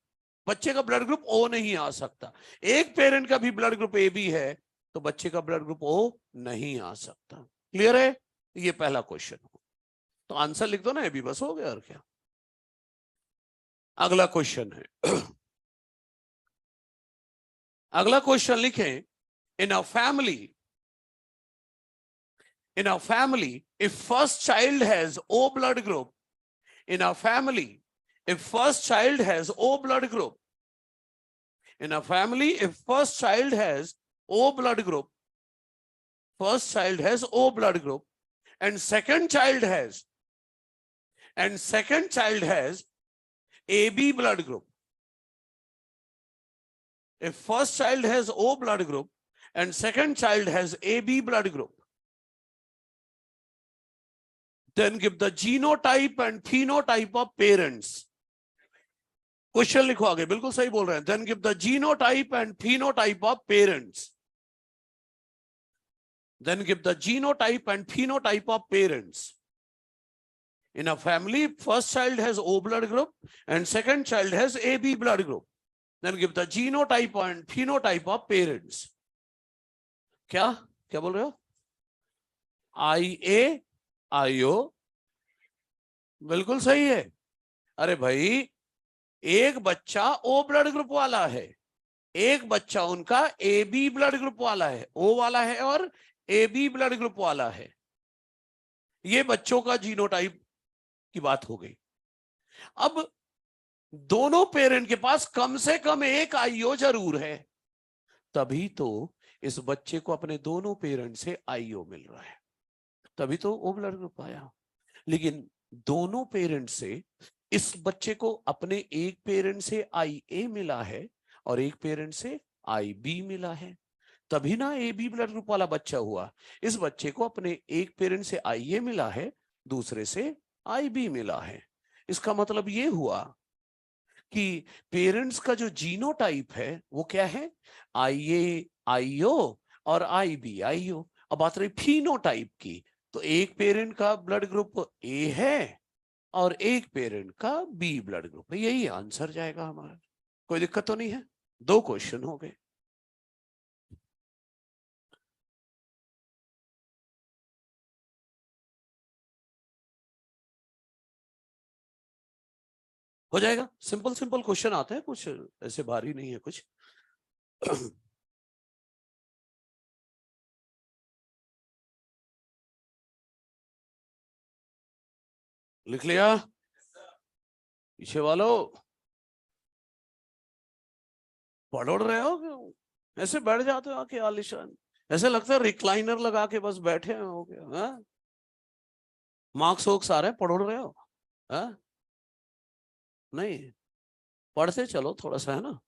बच्चे का ब्लड ग्रुप ओ नहीं आ सकता. एक पेरेंट का भी ब्लड ग्रुप ए बी है तो बच्चे का ब्लड ग्रुप ओ नहीं आ सकता. क्लियर है? ये पहला क्वेश्चन. तो आंसर लिख दो ना, ए बी, बस हो गया और क्या. अगला क्वेश्चन है, अगला क्वेश्चन लिखें, इन अ family if first child has O blood group, in a family if first child has O blood group, in a family if first child has O blood group, first child has O blood group and second child has AB blood group. If first child has O blood group and second child has AB blood group, then give the genotype and phenotype of parents. Question लिखो आगे, बिल्कुल सही बोल रहे हैं. Then give the genotype and phenotype of parents. Then give the genotype and phenotype of parents. In a family, first child has O blood group and second child has AB blood group. Then give the genotype and phenotype of parents. क्या क्या बोल रहे हो? IA आईओ, बिल्कुल सही है. अरे भाई एक बच्चा O ब्लड ग्रुप वाला है, एक बच्चा उनका AB ब्लड ग्रुप वाला है, O वाला है और AB ब्लड ग्रुप वाला है. ये बच्चों का जीनोटाइप की बात हो गई. अब दोनों पेरेंट के पास कम से कम एक आईओ जरूर है, तभी तो इस बच्चे को अपने दोनों पेरेंट से आईओ मिल रहा है, तभी तो O ब्लड ग्रुप आया. लेकिन दोनों पेरेंट से इस बच्चे को अपने एक पेरेंट से IA मिला है और एक पेरेंट से IB मिला है, तभी ना AB ब्लड ग्रुप वाला बच्चा हुआ. इस बच्चे को अपने एक पेरेंट से IA मिला है, दूसरे से IB मिला है. इसका मतलब ये हुआ कि पेरेंट्स का जो जीनोटाइप है वो क्या है? IA IO और IB IO. अब बात रही फिनोटाइप की, तो एक पेरेंट का ब्लड ग्रुप A है और एक पेरेंट का B ब्लड ग्रुप है. यही आंसर जाएगा हमारा. कोई दिक्कत तो नहीं है? 2 क्वेश्चन हो गए. हो जाएगा. सिंपल क्वेश्चन आते हैं, कुछ ऐसे भारी नहीं है कुछ. लिख लिया पीछे वालों? पढ़ रहे हो? ऐसे बैठ जाते हो आके आलिशान, ऐसे लगता है रिक्लाइनर लगा के बस बैठे हो गया. मार्क्स वोक्स आ रहे हैं, पढ़ रहे हो? नहीं, पढ़ते चलो थोड़ा सा, है ना.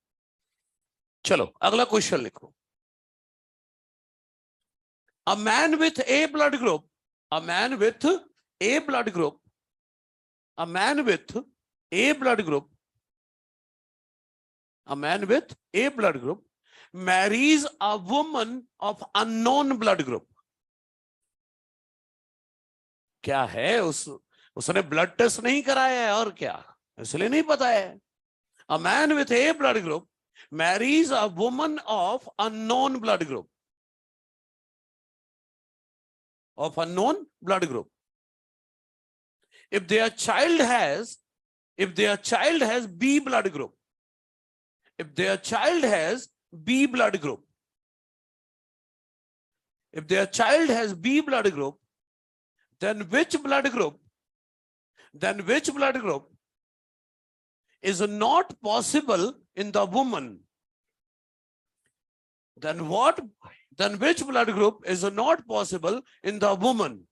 चलो अगला क्वेश्चन लिखो. A man with A blood group, a man with A blood group, a man with A blood group, a man with A blood group marries a woman of unknown blood group. क्या है, उसने ब्लड टेस्ट नहीं कराया है और क्या, इसलिए नहीं पता है। A man with A blood group marries a woman of unknown blood group, of unknown blood group. If their child has B blood group, if their child has B blood group, if their child has B blood group, then which blood group is not possible in the woman? Then which blood group is not possible in the woman?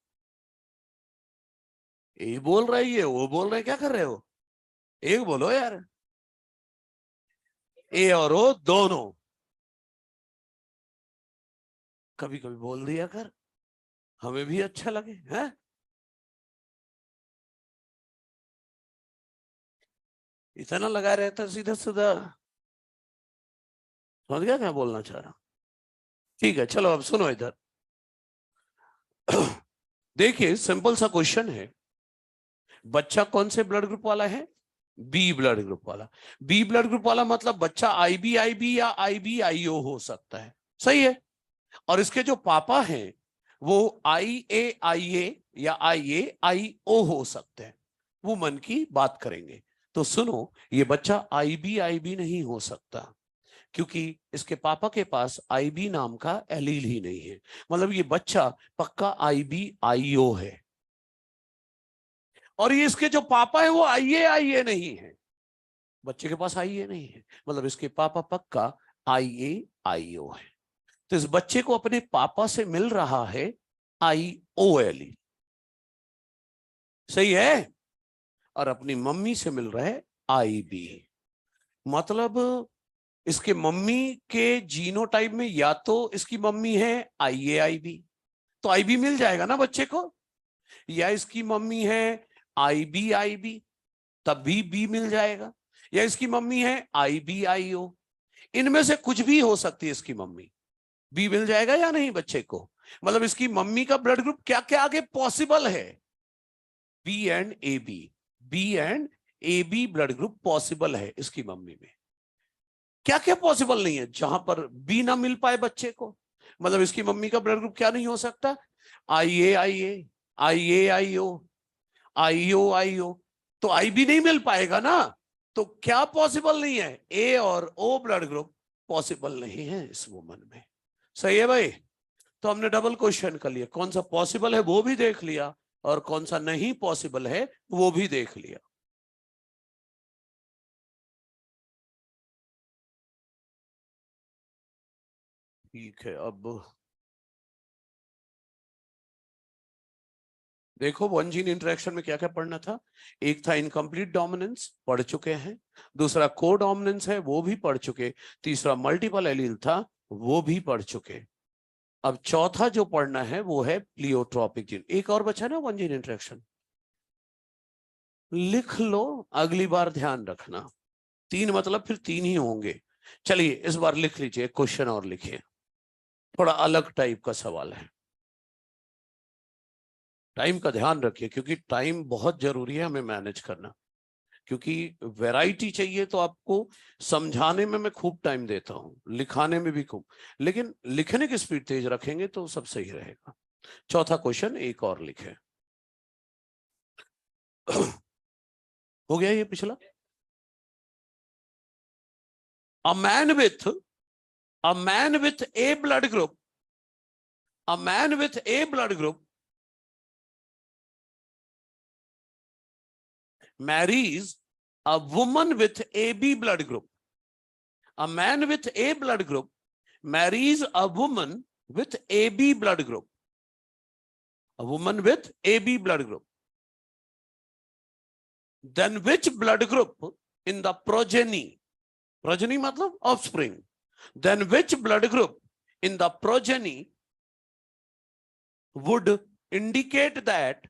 ये बोल रही है, वो बोल रहे, क्या कर रहे हो? एक बोलो यार। ए और ओ दोनों। कभी कभी बोल दिया कर, हमें भी अच्छा लगे, हैं? इतना लगा रहता सीधा सीधा, समझ गया क्या बोलना चाह रहा? ठीक है, चलो अब सुनो इधर। देखिए, सिंपल सा क्वेश्चन है। बच्चा कौन से ब्लड ग्रुप वाला है? बी ब्लड ग्रुप वाला। बी ब्लड ग्रुप वाला मतलब बच्चा आईबी या IB-IO हो सकता है, सही है। और इसके जो पापा हैं वो IA-IA या IA-IO हो सकते हैं। वो मन की बात करेंगे। तो सुनो, ये बच्चा IB-IB नहीं हो सकता, क्योंकि इसके पापा के पास IB नाम का एलील ही नहीं है। मतलब ये बच्चा पक्का IB-IO है। और ये इसके जो पापा है वो IA-IA नहीं है, बच्चे के पास IA नहीं है, मतलब इसके पापा पक्का IA-IO है। तो इस बच्चे को अपने पापा से मिल रहा है IO एलील, सही है, और अपनी मम्मी से मिल रहा है IB। मतलब इसके मम्मी के जीनोटाइप में या तो इसकी मम्मी है IA-IB, तो IB मिल जाएगा ना बच्चे को, या इसकी मम्मी है IB-IB, तब भी B मिल जाएगा, या इसकी मम्मी है IB-IO, इनमें से कुछ भी हो सकती है इसकी मम्मी, B मिल जाएगा या नहीं बच्चे को। मतलब इसकी मम्मी का ब्लड ग्रुप क्या क्या आगे पॉसिबल है? B and AB blood group possible है इसकी मम्मी में। क्या क्या पॉसिबल नहीं है जहां पर B ना मिल पाए बच्चे को? मतलब इसकी मम्मी का ब्लड ग्रुप क्या नहीं हो सकता? IA-IA, IA-IO, IO-IO, तो IB नहीं मिल पाएगा ना। तो क्या पॉसिबल नहीं है? A और O ब्लड ग्रुप पॉसिबल नहीं है इस वुमन में, सही है भाई। तो हमने डबल क्वेश्चन कर लिया, कौन सा पॉसिबल है वो भी देख लिया और कौन सा नहीं पॉसिबल है वो भी देख लिया। ठीक है, अब देखो वन जीन इंटरेक्शन में क्या क्या पढ़ना था। एक था इनकम्प्लीट डोमिनेंस, पढ़ चुके हैं। दूसरा को डोमिनेंस है, वो भी पढ़ चुके। तीसरा मल्टीपल एलील था, वो भी पढ़ चुके। अब चौथा जो पढ़ना है वो है प्लियोट्रॉपिक जीन। एक और बचा ना वन जीन इंटरेक्शन, लिख लो, अगली बार ध्यान रखना। 3 मतलब फिर 3 ही होंगे। चलिए इस बार लिख लीजिए, क्वेश्चन और लिखिए, थोड़ा अलग टाइप का सवाल है। टाइम का ध्यान रखिए, क्योंकि टाइम बहुत जरूरी है हमें मैनेज करना, क्योंकि वैरायटी चाहिए तो आपको समझाने में मैं खूब टाइम देता हूं, लिखाने में भी खूब, लेकिन लिखने की स्पीड तेज रखेंगे तो सब सही रहेगा। चौथा क्वेश्चन एक और लिखे। हो गया ये पिछला। A man with A blood group, a man with A blood group marries a woman with AB blood group. A man with A blood group marries a woman with AB blood group. A woman with AB blood group. Then which blood group in the progeny मतलब offspring, then which blood group in the progeny would indicate that,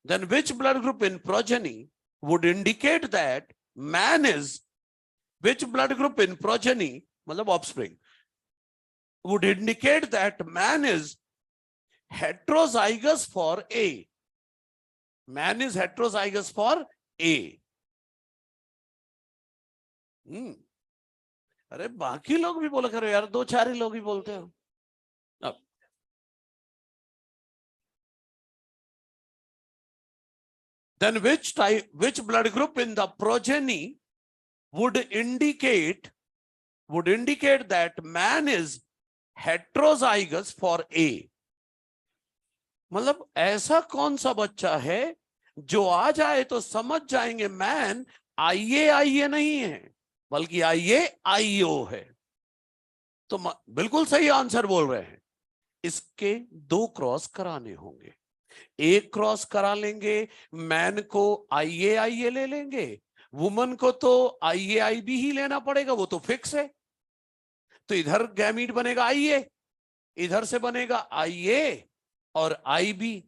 then which blood group in progeny would indicate that man is, which blood group in progeny, मतलब offspring, would indicate that man is heterozygous for A. Man is heterozygous for A. अरे बाकी लोग भी बोला करो यार, 2-4 ही लोग ही बोलते हो। अब then which blood group in the progeny would indicate that man is heterozygous for A? मतलब ऐसा कौन सा बच्चा है जो आ जाए तो समझ जाएंगे मैन IA नहीं है बल्कि IAIO है। तो बिल्कुल सही आंसर बोल रहे हैं। इसके 2 क्रॉस कराने होंगे। एक क्रॉस करा लेंगे, मैन को IA ले लेंगे, वुमन को तो IAIB ही लेना पड़ेगा, वो तो फिक्स है। तो इधर गैमीट बनेगा IA, इधर से बनेगा IA और IB।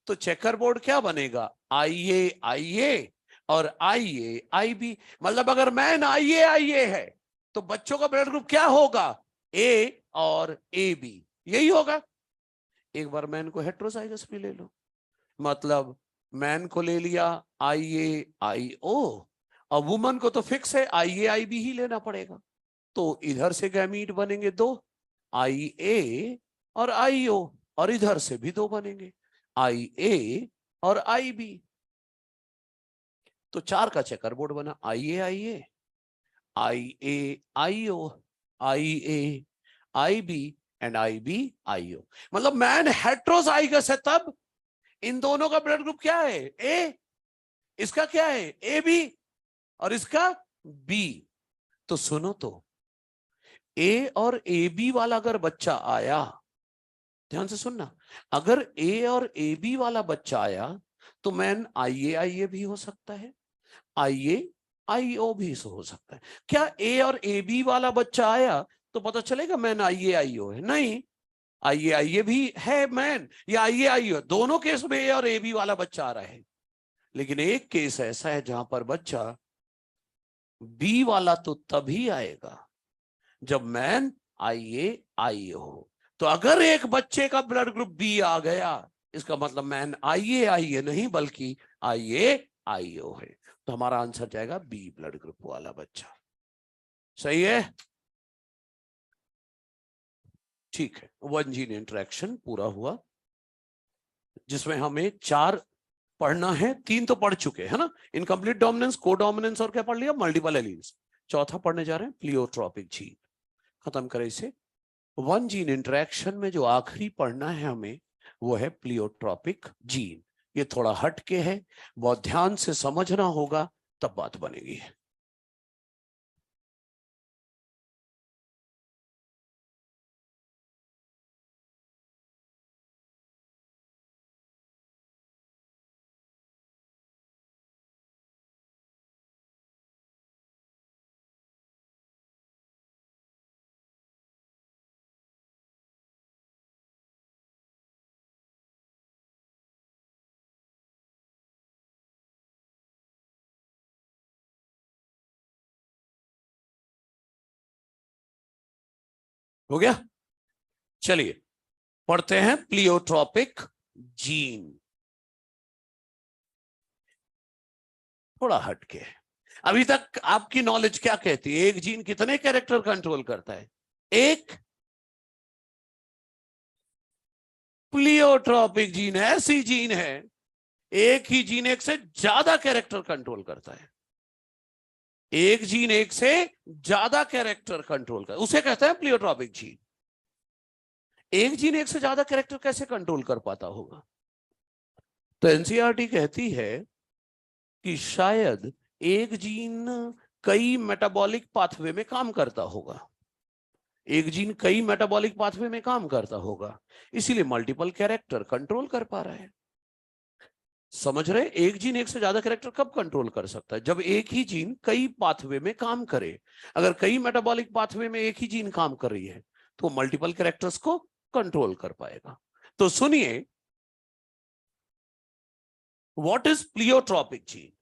तो चेकर बोर्ड क्या बनेगा? IA और IAIB। मतलब अगर मैन IA है तो बच्चों का ब्लड ग्रुप क्या होगा? A और AB, यही होगा। एक बार मैन को हेट्रोजाइगस भी ले लो, मतलब मैन को ले लिया IAIO और वुमन को तो फिक्स है IAIB ही लेना पड़ेगा। तो इधर से गैमीट बनेंगे 2, IA और IO, और इधर से भी 2 बनेंगे IA और IB। तो 4 का चेकर बोर्ड बना, IAIA, IAIO, IAIB and IBIO। मतलब मैन हेट्रोजाइगस है तब इन दोनों का ब्लड ग्रुप क्या है? A। इसका क्या है? AB और इसका B। तो सुनो तो, A और AB वाला अगर बच्चा आया, ध्यान से सुनना, अगर A और AB वाला बच्चा आया तो मैन IAIA भी हो सकता है, IAIO भी हो सकता है। क्या A और AB वाला बच्चा आया तो पता चलेगा मैन IAIO है? नहीं, IAIA भी है मैन या IAIO, दोनों केस में A और AB वाला बच्चा आ रहा है। लेकिन एक केस ऐसा है जहां पर बच्चा B वाला तो तभी आएगा जब मैन IAIO हो। तो अगर एक बच्चे का ब्लड ग्रुप B आ गया, इसका मतलब मैन IAIA नहीं बल्कि IAIO है। तो हमारा आंसर जाएगा B ब्लड ग्रुप वाला बच्चा। सही है? ठीक है, 1 जीन इंटरेक्शन पूरा हुआ, जिसमें हमें 4 पढ़ना है। 3 तो पढ़ चुके हैं ना, इनकम्प्लीट डोमिनेंस, को डोमिनेंस और क्या पढ़ लिया? Multiple alleles. चौथा पढ़ने जा रहे हैं प्लियोट्रॉपिक जीन। खत्म करें इसे। 1 जीन इंटरेक्शन में जो आखिरी पढ़ना है हमें वो है प्लियोट्रॉपिक जीन। ये थोड़ा हट के है, बहुत ध्यान से समझना होगा तब बात बनेगी। हो गया? चलिए पढ़ते हैं प्लियोट्रॉपिक जीन। थोड़ा हटके, अभी तक आपकी नॉलेज क्या कहती है? एक जीन कितने कैरेक्टर कंट्रोल करता है? एक। प्लियोट्रॉपिक जीन ऐसी जीन है, एक ही जीन एक से ज्यादा कैरेक्टर कंट्रोल करता है। एक जीन एक से ज्यादा कैरेक्टर कंट्रोल करता है, उसे कहते हैं प्लियोट्रॉपिक जीन। एक जीन एक से ज्यादा कैरेक्टर कैसे कंट्रोल कर पाता होगा? तो एनसीईआरटी कहती है कि शायद एक जीन कई मेटाबॉलिक पाथवे में काम करता होगा, एक जीन कई मेटाबॉलिक पाथवे में काम करता होगा, इसीलिए मल्टीपल कैरेक्टर कंट्रोल कर पा रहा है। समझ रहे? एक जीन एक से ज्यादा कैरेक्टर कब कंट्रोल कर सकता है? जब एक ही जीन कई पाथवे में काम करे। अगर कई मेटाबॉलिक पाथवे में एक ही जीन काम कर रही है तो मल्टीपल कैरेक्टर्स को कंट्रोल कर पाएगा। तो सुनिए, व्हाट इज प्लियोट्रॉपिक जीन?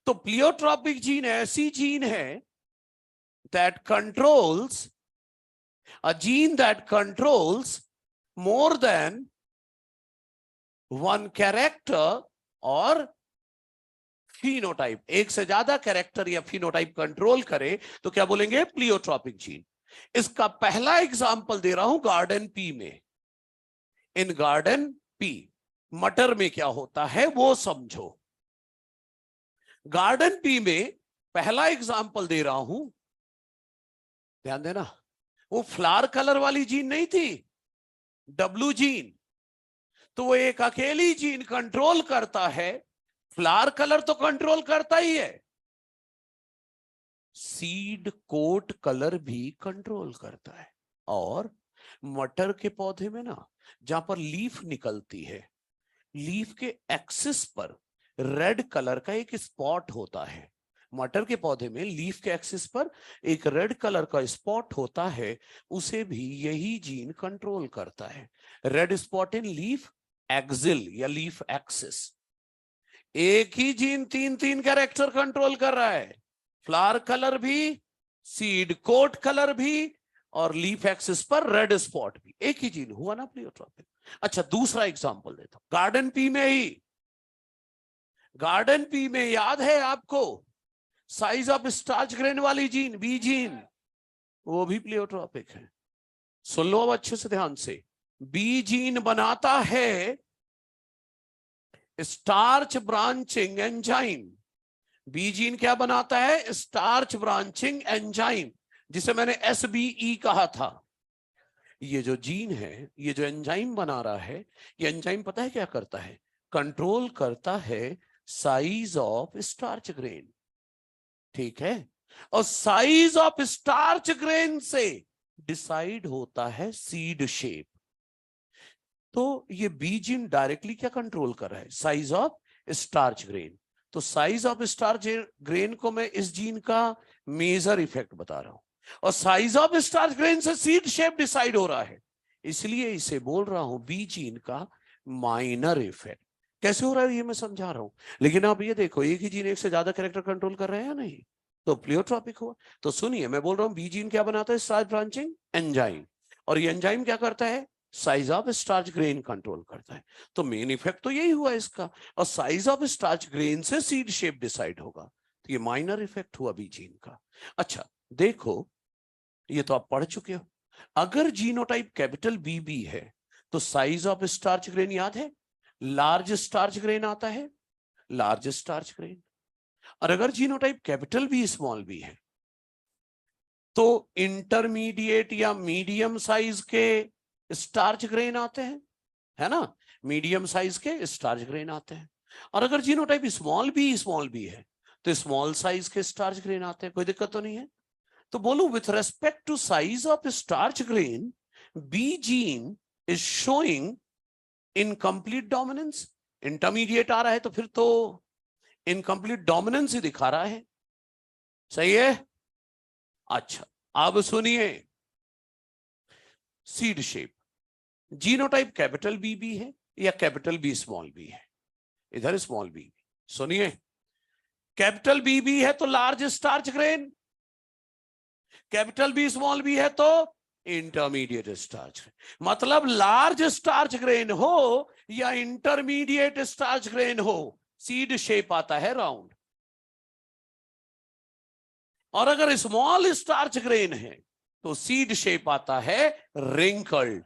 तो प्लियोट्रॉपिक जीन ऐसी जीन है that controls, a gene that controls more than one character और फिनोटाइप, एक से ज्यादा कैरेक्टर या फिनोटाइप कंट्रोल करे तो क्या बोलेंगे? Pleiotropic gene. इसका पहला एग्जांपल दे रहा हूं गार्डन पी में। इन गार्डन पी मटर में क्या होता है वो समझो। गार्डन पी में पहला एग्जांपल दे रहा हूं, ध्यान देना, वो फ्लावर कलर वाली जीन नहीं थी, डब्ल्यू जीन। तो वो एक अकेली जीन कंट्रोल करता है, फ्लावर कलर तो कंट्रोल करता ही है, सीड कोट कलर भी कंट्रोल करता है। और मटर के पौधे में ना, जहां पर लीफ निकलती है, लीफ के एक्सिस पर रेड कलर का एक स्पॉट होता है। मटर के पौधे में लीफ के एक्सिस पर एक रेड कलर का स्पॉट होता है, उसे भी यही जीन कंट्रोल करता है। Red spot in leaf axil या लीफ एक्सिस। एक ही जीन तीन तीन कैरेक्टर कंट्रोल कर रहा है, फ्लावर कलर भी, सीड कोट कलर भी, और लीफ एक्सिस पर रेड स्पॉट भी। एक ही जीन हुआ ना प्लियोट्रॉपिक। अच्छा, दूसरा एग्जांपल देता हूं, गार्डन पी में ही। गार्डन पी में याद है आपको साइज ऑफ स्टार्च ग्रेन वाली जीन, बी जीन, वो भी प्लियोट्रॉपिक है। सुन लो अब अच्छे से ध्यान से। बी जीन बनाता है starch branching enzyme. B gene क्या बनाता है? स्टार्च ब्रांचिंग एंजाइम, जिसे मैंने SBE कहा था। ये जो जीन है, ये जो एंजाइम बना रहा है, ये एंजाइम पता है क्या करता है? कंट्रोल करता है साइज ऑफ स्टार्च ग्रेन। ठीक है, और साइज ऑफ स्टार्च ग्रेन से डिसाइड होता है सीड शेप। तो ये बी जीन डायरेक्टली क्या कंट्रोल कर रहा है? Size of starch grain. तो साइज ऑफ स्टार्च ग्रेन को मैं इस जीन का मेजर इफेक्ट बता रहा हूं, और साइज ऑफ स्टार्च ग्रेन से सीड शेप डिसाइड हो रहा है, इसलिए इसे बोल रहा हूं बी जीन का माइनर इफेक्ट। कैसे हो रहा है ये मैं समझा रहा हूं, लेकिन आप ये देखो, एक ही जीन एक से ज्यादा कैरेक्टर कंट्रोल कर रहे हैं या नहीं, तो प्लियोट्रॉपिक हुआ। तो सुनिए, मैं बोल रहा हूं बी जीन क्या बनाता है? स्टार्च ब्रांचिंग एंजाइम, और ये एंजाइम क्या करता है? Size of starch grain control करता है। तो मेन इफेक्ट तो यही हुआ इसका, और साइज ऑफ स्टार्च ग्रेन से सीड शेप डिसाइड होगा। तो ये माइनर इफेक्ट हुआ बी जीन का। अच्छा देखो, ये तो आप पढ़ चुके हो। अगर जीनोटाइप कैपिटल BB है तो साइज ऑफ स्टार्च ग्रेन याद है, लार्ज स्टार्च ग्रेन आता है, लार्ज स्टार्च ग्रेन। और अगर genotype capital B small b है तो इंटरमीडिएट या मीडियम साइज के स्टार्च ग्रेन आते हैं, है ना, मीडियम साइज के स्टार्च ग्रेन आते हैं। और अगर जीनोटाइप स्मॉल b है तो स्मॉल साइज के स्टार्च ग्रेन आते हैं। कोई दिक्कत तो नहीं है? तो बोलूं, with respect to size of starch grain, B gene is showing incomplete dominance. Intermediate आ रहा है तो फिर तो इनकम्प्लीट डोमिनेंस ही दिखा रहा है, सही है? अच्छा, अब सुनिए, seed shape, genotype capital BB है या कैपिटल B स्मॉल b है? इधर स्मॉल b, सुनिए, कैपिटल BB है तो large starch grain, capital B small b है तो इंटरमीडिएट स्टार्च ग्रेन। मतलब लार्ज स्टार्च ग्रेन हो या इंटरमीडिएट स्टार्च ग्रेन हो, सीड शेप आता है राउंड। और अगर स्मॉल स्टार्च ग्रेन है तो सीड शेप आता है रिंकल्ड।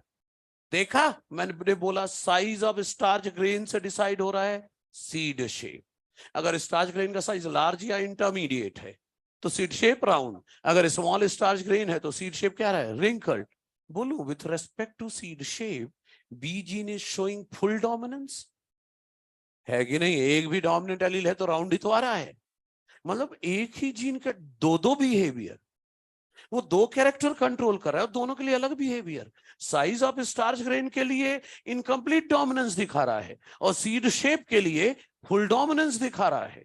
देखा, मैंने बोला साइज ऑफ स्टार्च ग्रेन से डिसाइड हो रहा है सीड शेप। अगर स्टार्च ग्रेन का साइज लार्ज या इंटरमीडिएट है तो सीड शेप राउंड, अगर स्मॉल स्टार्च ग्रेन है तो सीड शेप क्या रहा है? रिंकल्ड। बोलो, with respect to seed shape, B gene is showing full dominance, है कि नहीं? एक भी डोमिनेंट एलील है तो राउंड ही तो आ रहा है। मतलब एक ही जीन का दो दो बिहेवियर, वो दो कैरेक्टर कंट्रोल कर रहा है, दोनों के लिए अलग behaviour. Size of starch grain के लिए इनकम्प्लीट डोमिनेंस दिखा रहा है, और सीड शेप के लिए फुल डोमिनेंस दिखा रहा है।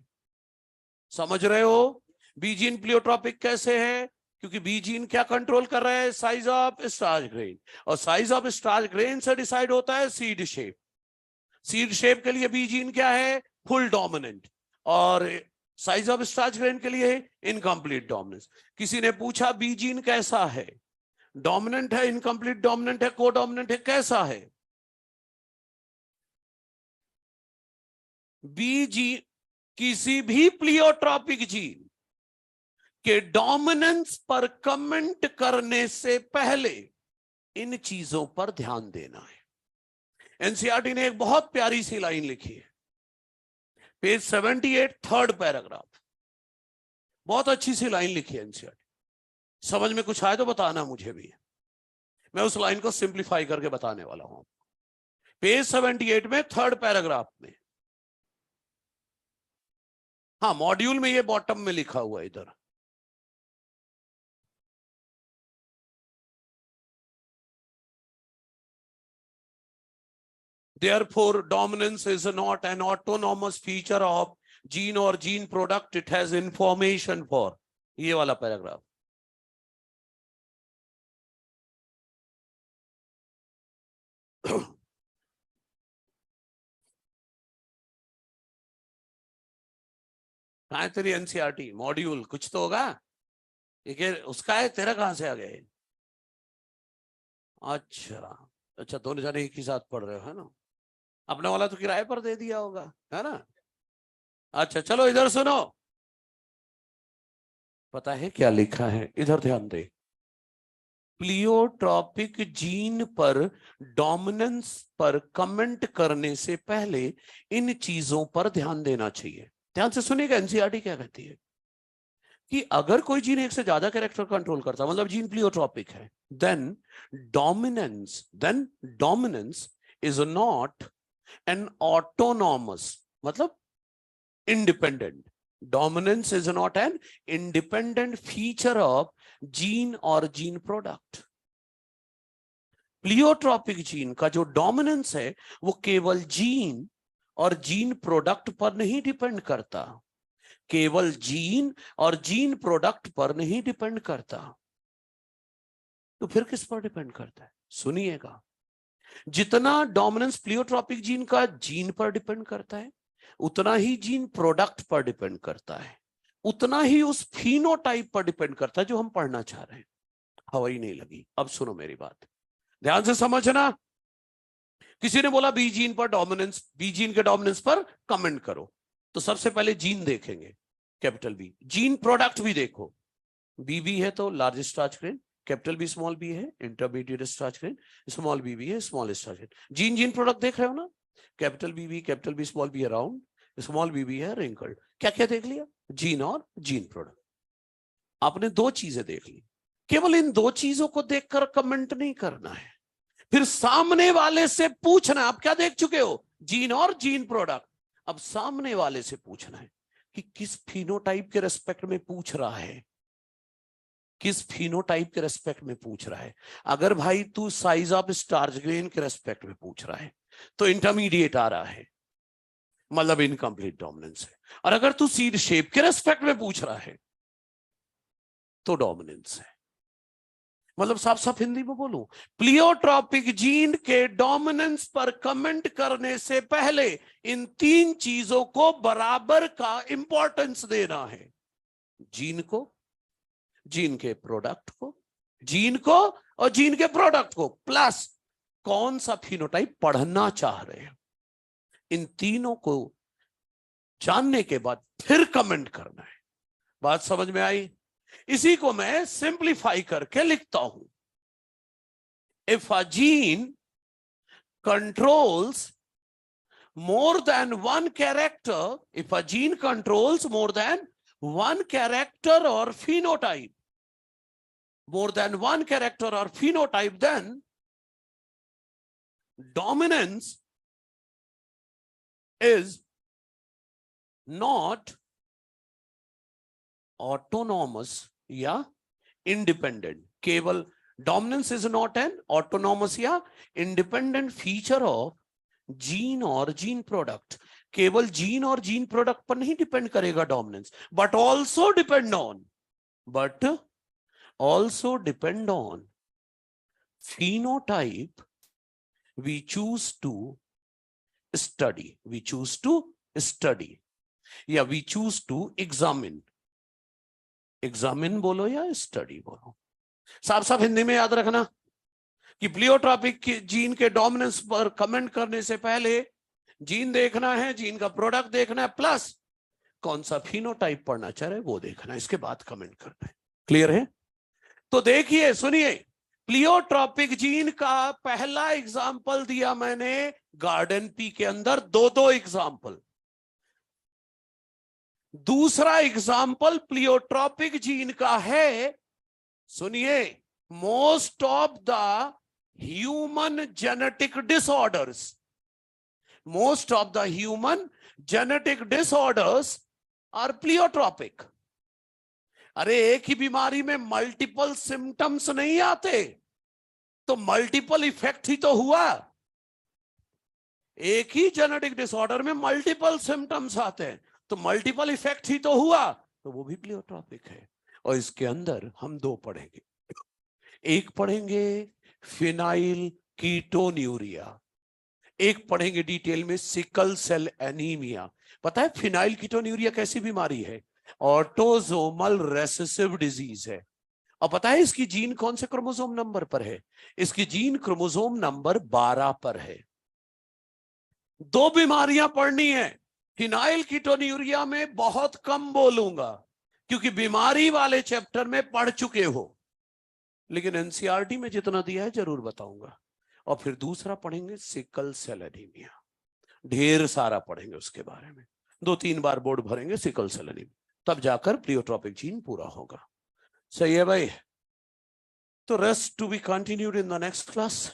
समझ रहे हो बी जीन प्लियोट्रॉपिक कैसे है? क्योंकि बी जीन क्या कंट्रोल कर रहा है? साइज ऑफ स्टार्च ग्रेन, और साइज ऑफ स्टार्च ग्रेन से डिसाइड होता है सीड शेप। सीड शेप के लिए बी जीन क्या है? फुल डोमिनेंट, और साइज ऑफ स्टार्च ग्रेन के लिए इनकम्प्लीट डोमिनेंस। किसी ने पूछा बी जीन कैसा है? डोमिनेंट है, इनकम्प्लीट डोमिनेंट है, को डोमिनेंट है, कैसा है? बी जी किसी भी प्लियोट्रॉपिक जीन के डोमिनेंस पर कमेंट करने से पहले इन चीजों पर ध्यान देना है। एनसीईआरटी ने एक बहुत प्यारी सी लाइन लिखी है, पेज 78 थर्ड पैराग्राफ, बहुत अच्छी सी लाइन लिखी है एनसीईआरटी। समझ में कुछ आए तो बताना मुझे भी, मैं उस लाइन को सिंप्लीफाई करके बताने वाला हूं। पेज 78 में थर्ड पैराग्राफ में, हाँ मॉड्यूल में ये बॉटम में लिखा हुआ है इधर। Therefore, dominance is not an autonomous feature of gene or gene product. It has information for, ये वाला पैराग्राफ। कहाँ है तेरी एनसीईआरटी मॉड्यूल? कुछ तो होगा, ये उसका है, तेरा कहां से आ गए? अच्छा अच्छा, दोनों जने एक ही साथ पढ़ रहे हो है ना? अपने वाला तो किराए पर दे दिया होगा है ना? अच्छा चलो इधर सुनो, पता है क्या लिखा है? इधर ध्यान दे। प्लियोट्रॉपिक जीन पर डोमिनेंस पर कमेंट करने से पहले इन चीजों पर ध्यान देना चाहिए। ध्यान से सुनिएगा, एनसीईआरटी क्या कहती है कि अगर कोई जीन एक से ज्यादा कैरेक्टर कंट्रोल करता है, मतलब जीन प्लियोट्रॉपिक है, then dominance is not an autonomous, मतलब independent. Dominance is not an independent feature of gene or gene product. Pleiotropic gene का जो डोमिनेंस है वो केवल जीन और जीन प्रोडक्ट पर नहीं डिपेंड करता, केवल जीन और जीन प्रोडक्ट पर नहीं डिपेंड करता। तो फिर किस पर डिपेंड करता है? सुनिएगा, जितना डोमिनेंस प्लियोट्रॉपिक जीन का जीन पर डिपेंड करता है, उतना ही जीन प्रोडक्ट पर डिपेंड करता है, उतना ही उस फिनोटाइप पर डिपेंड करता है जो हम पढ़ना चाह रहे हैं। हवाई नहीं लगी? अब सुनो मेरी बात, ध्यान से समझना। किसी ने बोला बी जीन पर डोमिनेंस, बी जीन के डोमिनेंस पर कमेंट करो, तो सबसे पहले जीन देखेंगे, कैपिटल बी। जीन प्रोडक्ट भी देखो, बी है तो large starch grain, capital B small b है, intermediate starch grain, small b है small starch grain. Gene product देख रहे हो ना? कैपिटल बी स्मॉल बी है राउंड, स्मॉल बी है रिंकल्ड। क्या क्या देख लिया? जीन और जीन प्रोडक्ट। आपने दो चीजें देख ली, केवल इन दो चीजों को देखकर कमेंट नहीं करना है, फिर सामने वाले से पूछना। आप क्या देख चुके हो? जीन और जीन प्रोडक्ट। अब सामने वाले से पूछना है कि किस फिनोटाइप के रेस्पेक्ट में पूछ रहा है, किस फिनोटाइप के रेस्पेक्ट में पूछ रहा है। अगर भाई तू साइज ऑफ स्टार्च ग्रेन के रेस्पेक्ट में पूछ रहा है तो इंटरमीडिएट आ रहा है, मतलब इनकम्प्लीट डोमिनेंस है। और अगर तू सीड शेप के रेस्पेक्ट में पूछ रहा है तो डोमिनेंस है। मतलब साफ साफ हिंदी में बोलूं, प्लियोट्रॉपिक जीन के डोमिनेंस पर कमेंट करने से पहले इन तीन चीजों को बराबर का इंपॉर्टेंस देना है। जीन को, जीन के प्रोडक्ट को, जीन को और जीन के प्रोडक्ट को, प्लस कौन सा फिनोटाइप पढ़ना चाह रहे हैं। इन तीनों को जानने के बाद फिर कमेंट करना है। बात समझ में आई? इसी को मैं सिंप्लीफाई करके लिखता हूं। If a gene controls more than one character, if a gene controls more than one character or phenotype, more than one character or phenotype, then dominance is not autonomous या independent. केवल dominance is not an autonomous या independent feature of जीन और जीन प्रोडक्ट। केवल जीन और जीन प्रोडक्ट पर नहीं डिपेंड करेगा dominance, but also depend on phenotype we choose to study या we choose to examine. Examine बोलो या स्टडी बोलो, साफ साफ हिंदी में याद रखना कि प्लियोट्रॉपिक जीन के डोमिनेंस पर कमेंट करने से पहले जीन देखना है, जीन का प्रोडक्ट देखना है, प्लस कौन सा फिनोटाइप पढ़ना चाह रहे वो देखना है, इसके बाद कमेंट करना है। क्लियर है? तो देखिए सुनिए, प्लियोट्रॉपिक जीन का पहला एग्जाम्पल दिया मैंने गार्डन पी के अंदर, दो एग्जाम्पल। दूसरा एग्जाम्पल प्लियोट्रॉपिक जीन का है, सुनिए, most of the human genetic disorders, most of the human genetic disorders are pleiotropic. अरे एक ही बीमारी में मल्टीपल सिम्टम्स नहीं आते, तो मल्टीपल इफेक्ट ही तो हुआ। एक ही जेनेटिक डिसऑर्डर में मल्टीपल सिम्टम्स आते हैं, तो मल्टीपल इफेक्ट ही तो हुआ, तो वो भी प्लियोट्रॉपिक है। और इसके अंदर हम दो पढ़ेंगे, एक पढ़ेंगे फिनाइल कीटोन्यूरिया, एक पढ़ेंगे डिटेल में सिकल सेल एनीमिया। पता है फिनाइल कीटोन्यूरिया कैसी बीमारी है? ऑटोसोमल रेसेसिव डिजीज है। और पता है इसकी जीन कौन से क्रोमोसोम नंबर पर है? इसकी जीन क्रोमोसोम नंबर 12 पर है। दो बीमारियां पढ़नी है। फिनाइल कीटोन्यूरिया में बहुत कम बोलूंगा क्योंकि बीमारी वाले चैप्टर में पढ़ चुके हो, लेकिन एनसीईआरटी में जितना दिया है जरूर बताऊंगा। और फिर दूसरा पढ़ेंगे सिकल सेल एनीमिया, ढेर सारा पढ़ेंगे उसके बारे में, 2-3 बार बोर्ड भरेंगे सिकल सेल एनीमिया, तब जाकर प्लियोट्रॉपिक जीन पूरा होगा। सही है भाई? तो rest to be continued in the next class.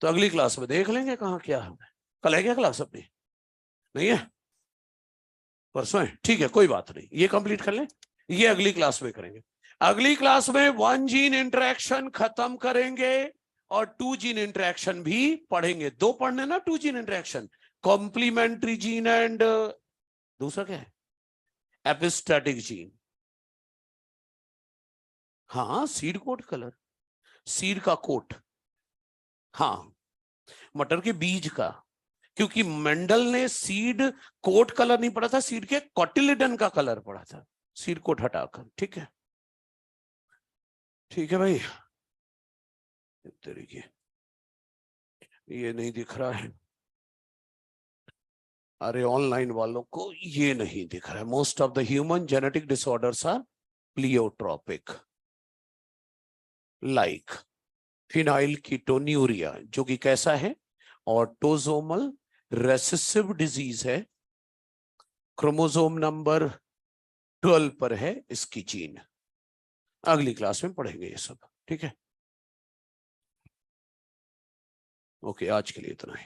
तो अगली क्लास में देख लेंगे कहाँ क्या है। कल है क्या क्लास अपनी? नहीं है, परसों है, ठीक है, कोई बात नहीं, ये कंप्लीट कर लें, ये अगली क्लास में करेंगे। अगली क्लास में 1 जीन इंटरेक्शन खत्म करेंगे और 2 जीन इंटरेक्शन भी पढ़ेंगे। 2 पढ़ने ना 2 gene interaction, complementary gene and दूसरा क्या है, एपिस्टैटिक जीन। हाँ, सीड कोट कलर, सीड का कोट, हाँ, मटर के बीज का, क्योंकि मेंडल ने सीड कोट कलर नहीं पढ़ा था, सीड के कॉटिलिडन का कलर पढ़ा था, सीड कोट हटाकर। ठीक है, ठीक है भाई। तरीके ये नहीं दिख रहा है, अरे ऑनलाइन वालों को ये नहीं दिख रहा है। Most of the human genetic disorders are pleiotropic, like phenylketonuria, जो कि कैसा है, ऑटोसोमल रेसेसिव डिजीज है, क्रोमोसोम नंबर 12 पर है इसकी जीन। अगली क्लास में पढ़ेंगे ये सब, ठीक है? ओके, आज के लिए इतना ही।